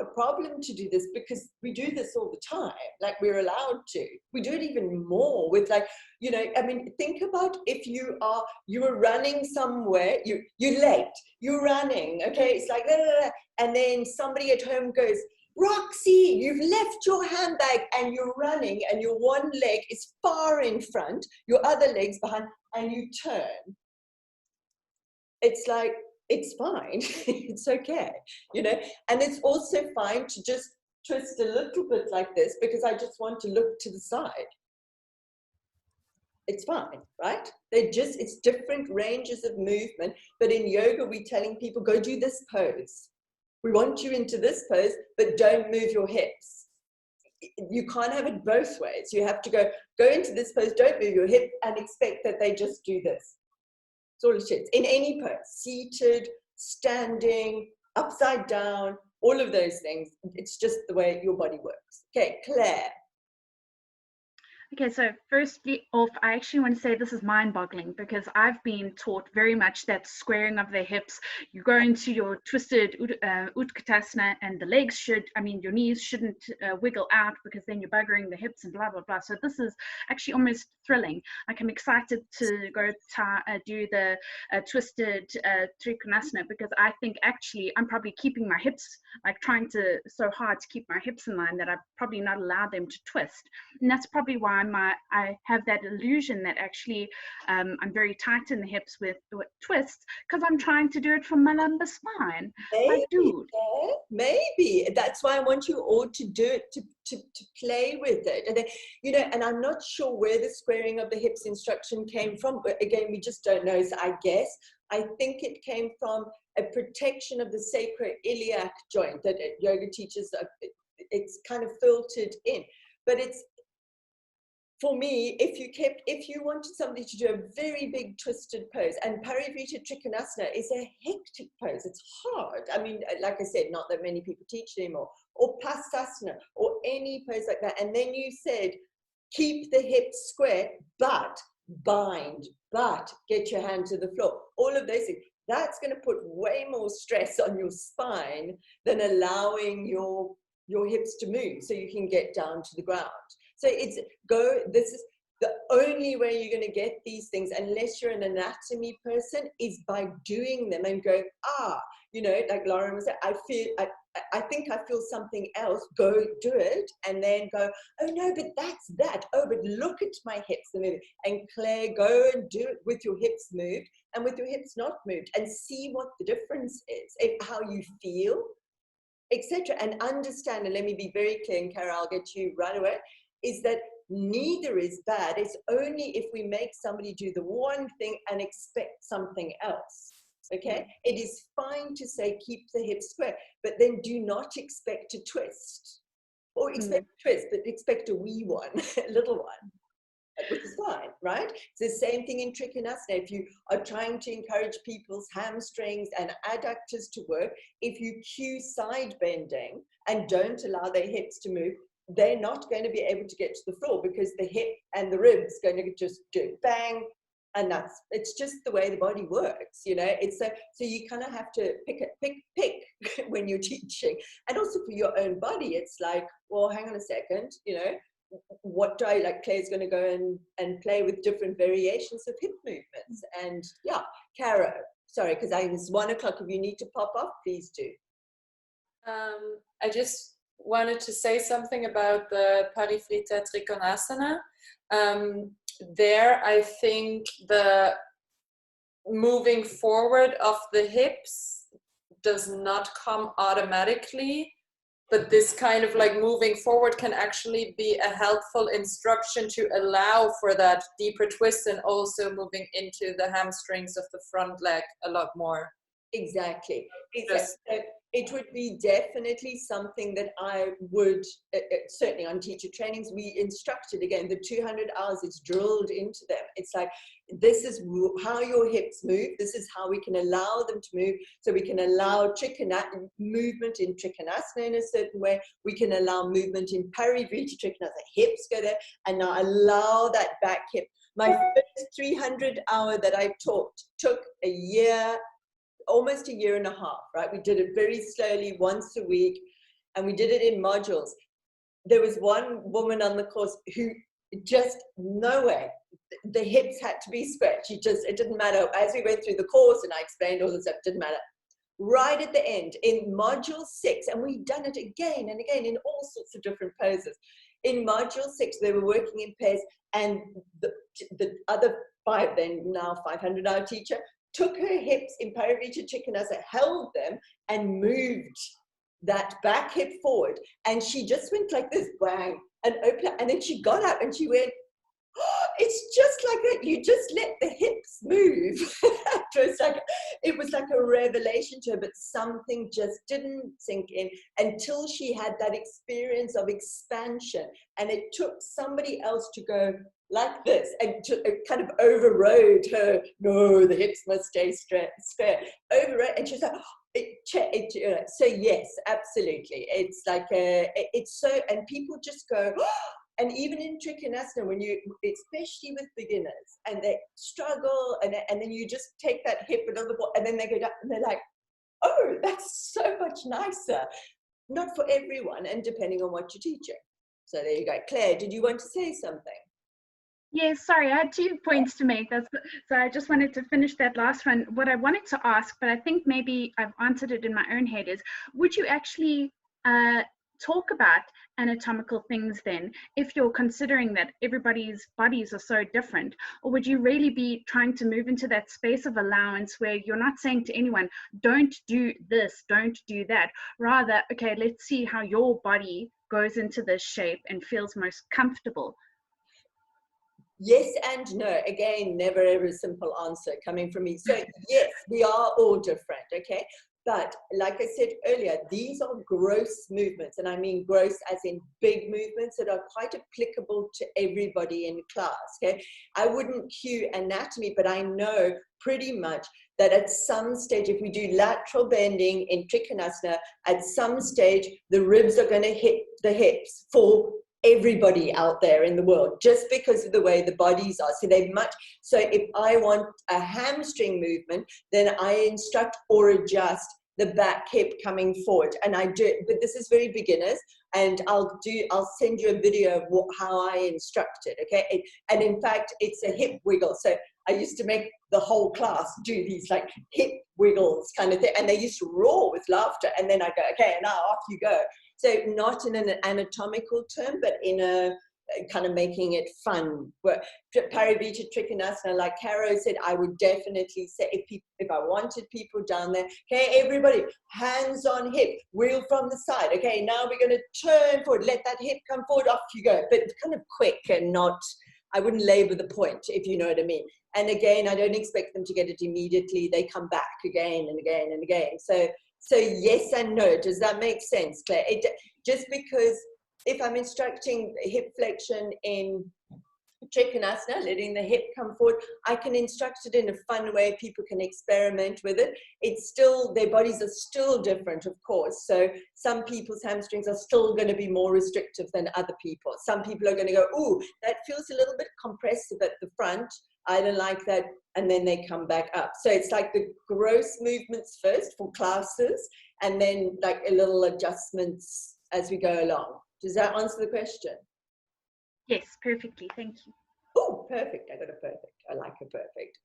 a problem to do this, because we do this all the time. Like, we're allowed to. We do it even more with, like, you know, I mean, think about if you are running somewhere, you're late, you're running, okay, it's like, blah, blah, blah, and then somebody at home goes, Roxy, you've left your handbag, and you're running, and your one leg is far in front, your other leg's behind, and you turn. It's like, it's fine. It's okay, you know. And it's also fine to just twist a little bit like this, because I just want to look to the side. It's fine, right? It's different ranges of movement. But in yoga, we're telling people, go do this pose. We want you into this pose, but don't move your hips. You can't have it both ways. You have to go into this pose, don't move your hip, and expect that they just do this. It's all it is. In any pose, seated, standing, upside down, all of those things. It's just the way your body works. Okay, Claire. Okay, so firstly off, I actually want to say this is mind-boggling, because I've been taught very much that squaring of the hips, you go into your twisted Utkatasana, and the legs your knees shouldn't wiggle out, because then you're buggering the hips and blah, blah, blah. So this is actually almost thrilling. Like, I'm excited to go do the twisted Trikonasana, because I think actually I'm probably keeping my hips, like trying so hard to keep my hips in line that I've probably not allowed them to twist. And that's probably why I have that illusion that actually I'm very tight in the hips with twists, because I'm trying to do it from my lumbar spine. Maybe, dude. Maybe that's why I want you all to do it, to play with it. And then, you know, and I'm not sure where the squaring of the hips instruction came from, but again, we just don't know. So I think it came from a protection of the sacroiliac joint that yoga teachers, it's kind of filtered in. But for me, if you wanted somebody to do a very big twisted pose, and Parivrtta Trikonasana is a hectic pose, it's hard. I mean, like I said, not that many people teach anymore, or Pastasana, or any pose like that. And then you said, keep the hips square, but bind, but get your hand to the floor. All of those things. That's going to put way more stress on your spine than allowing your hips to move so you can get down to the ground. So this is the only way you're going to get these things, unless you're an anatomy person, is by doing them and going, like Lauren was saying, I think I feel something else, go do it, and then go, oh no, but that's that. Oh, but look at my hips moving. And Claire, go and do it with your hips moved and with your hips not moved, and see what the difference is, and how you feel, etc. And understand, and let me be very clear, and Cara, I'll get to you right away, is that neither is bad. It's only if we make somebody do the one thing and expect something else. Okay, it is fine to say keep the hips square, but then do not expect to twist, or expect to twist, but expect a wee one, a little one, which is fine, right? It's the same thing in Trikonasana. If you are trying to encourage people's hamstrings and adductors to work, if you cue side bending and don't allow their hips to move, they're not going to be able to get to the floor, because the hip and the ribs going to just do bang. And it's just the way the body works, It's so you kind of have to pick when you're teaching. And also for your own body, it's like, well, hang on a second, what do I like? Claire's going to go and play with different variations of hip movements. And yeah, Cara, sorry, because it's 1 o'clock. If you need to pop off, please do. I just wanted to say something about the Parivrtta Trikonasana. There, I think the moving forward of the hips does not come automatically, but this kind of like moving forward can actually be a helpful instruction to allow for that deeper twist, and also moving into the hamstrings of the front leg a lot more. Exactly. It would be definitely something that I would, certainly on teacher trainings, we instructed, again, the 200 hours is drilled into them. It's like, this is how your hips move. This is how we can allow them to move. So we can allow movement in Trikonasana in a certain way. We can allow movement in Parivrtta Trikonasana. Hips go there, and now allow that back hip. My first 300 hour that I taught took a year, almost a year and a half, right? We did it very slowly, once a week, and we did it in modules. There was one woman on the course who just, no way, the hips had to be squared. It didn't matter. As we went through the course and I explained all the stuff, it didn't matter. Right at the end, in module 6, and we've done it again and again in all sorts of different poses. In module 6, they were working in pairs, and the other 5, then now 500-hour teacher, took her hips in Parivrtta Trikonasana, held them, and moved that back hip forward. And she just went like this, bang, and opened, and then she got up and she went, oh, it's just like that. You just let the hips move. It was like a revelation to her, but something just didn't sink in until she had that experience of expansion. And it took somebody else to go like this, and it kind of overrode her, no, the hips must stay square, overrode, and she was like, so yes, absolutely. It's like, it's so, and people just go, oh, and even in Trikonasana, when you, especially with beginners, and they struggle, and then you just take that hip a little bit, and then they go down, and they're like, oh, that's so much nicer. Not for everyone, and depending on what you're teaching. So there you go. Claire, did you want to say something? Yes, sorry, I had 2 points to make. So I just wanted to finish that last one. What I wanted to ask, but I think maybe I've answered it in my own head, is would you actually talk about anatomical things then, if you're considering that everybody's bodies are so different? Or would you really be trying to move into that space of allowance where you're not saying to anyone, don't do this, don't do that. Rather, okay, let's see how your body goes into this shape and feels most comfortable. Yes and no. Again, never ever a simple answer coming from me. So yes, we are all different, okay? But like I said earlier, these are gross movements, and I mean gross as in big movements that are quite applicable to everybody in class, okay? I wouldn't cue anatomy, but I know pretty much that at some stage, if we do lateral bending in Trikonasana, at some stage, the ribs are going to hit the hips for everybody out there in the world, just because of the way the bodies are. So if I want a hamstring movement, then I instruct or adjust the back hip coming forward, and I do it, but this is very beginners, and I'll send you a video of how I instruct it, okay? And in fact, it's a hip wiggle. So I used to make the whole class do these like hip wiggles kind of thing, and they used to roar with laughter, and then I go, okay, now off you go. So not in an anatomical term, but in a kind of making it fun. Parivita Trikonasana, like Caro said, I would definitely say if I wanted people down there, okay, everybody, hands on hip, wheel from the side. Okay, now we're going to turn forward, let that hip come forward, off you go. But kind of quick and not, I wouldn't labor the point, if you know what I mean. And again, I don't expect them to get it immediately. They come back again and again and again. So yes and no. Does that make sense, Claire? Just because if I'm instructing hip flexion in Trikonasana, letting the hip come forward, I can instruct it in a fun way. People can experiment with it. It's still, their bodies are still different, of course. So some people's hamstrings are still going to be more restrictive than other people. Some people are going to go, ooh, that feels a little bit compressive at the front. I don't like that. And then they come back up. So it's like the gross movements first for classes, and then like a little adjustments as we go along. Does that answer the question? Yes, perfectly. Thank you. Oh, perfect. I got a perfect. I like a perfect.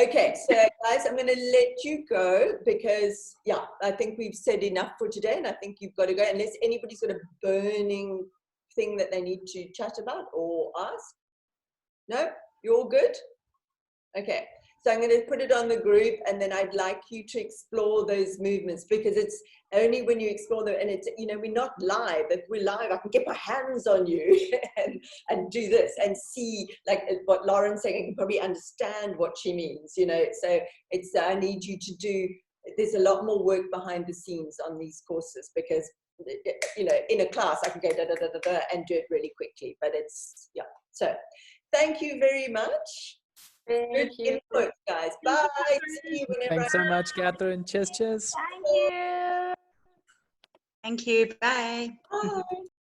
Okay, so guys, I'm going to let you go because, yeah, I think we've said enough for today, and I think you've got to go unless anybody's got a burning thing that they need to chat about or ask. No? You're all good? Okay. So I'm going to put it on the group, and then I'd like you to explore those movements, because it's only when you explore them, and it's, you know, we're not live. If we're live, I can get my hands on you and do this and see, like what Lauren's saying, I can probably understand what she means, you know. So it's, I need you to do, there's a lot more work behind the scenes on these courses, because, you know, in a class, I can go da, da, da, da, da, and do it really quickly, but it's, yeah. So thank you very much. Good input, guys. Bye. See you whenever. Thanks so much, Catherine. Cheers, cheers. Thank you. Thank you. Bye. Bye.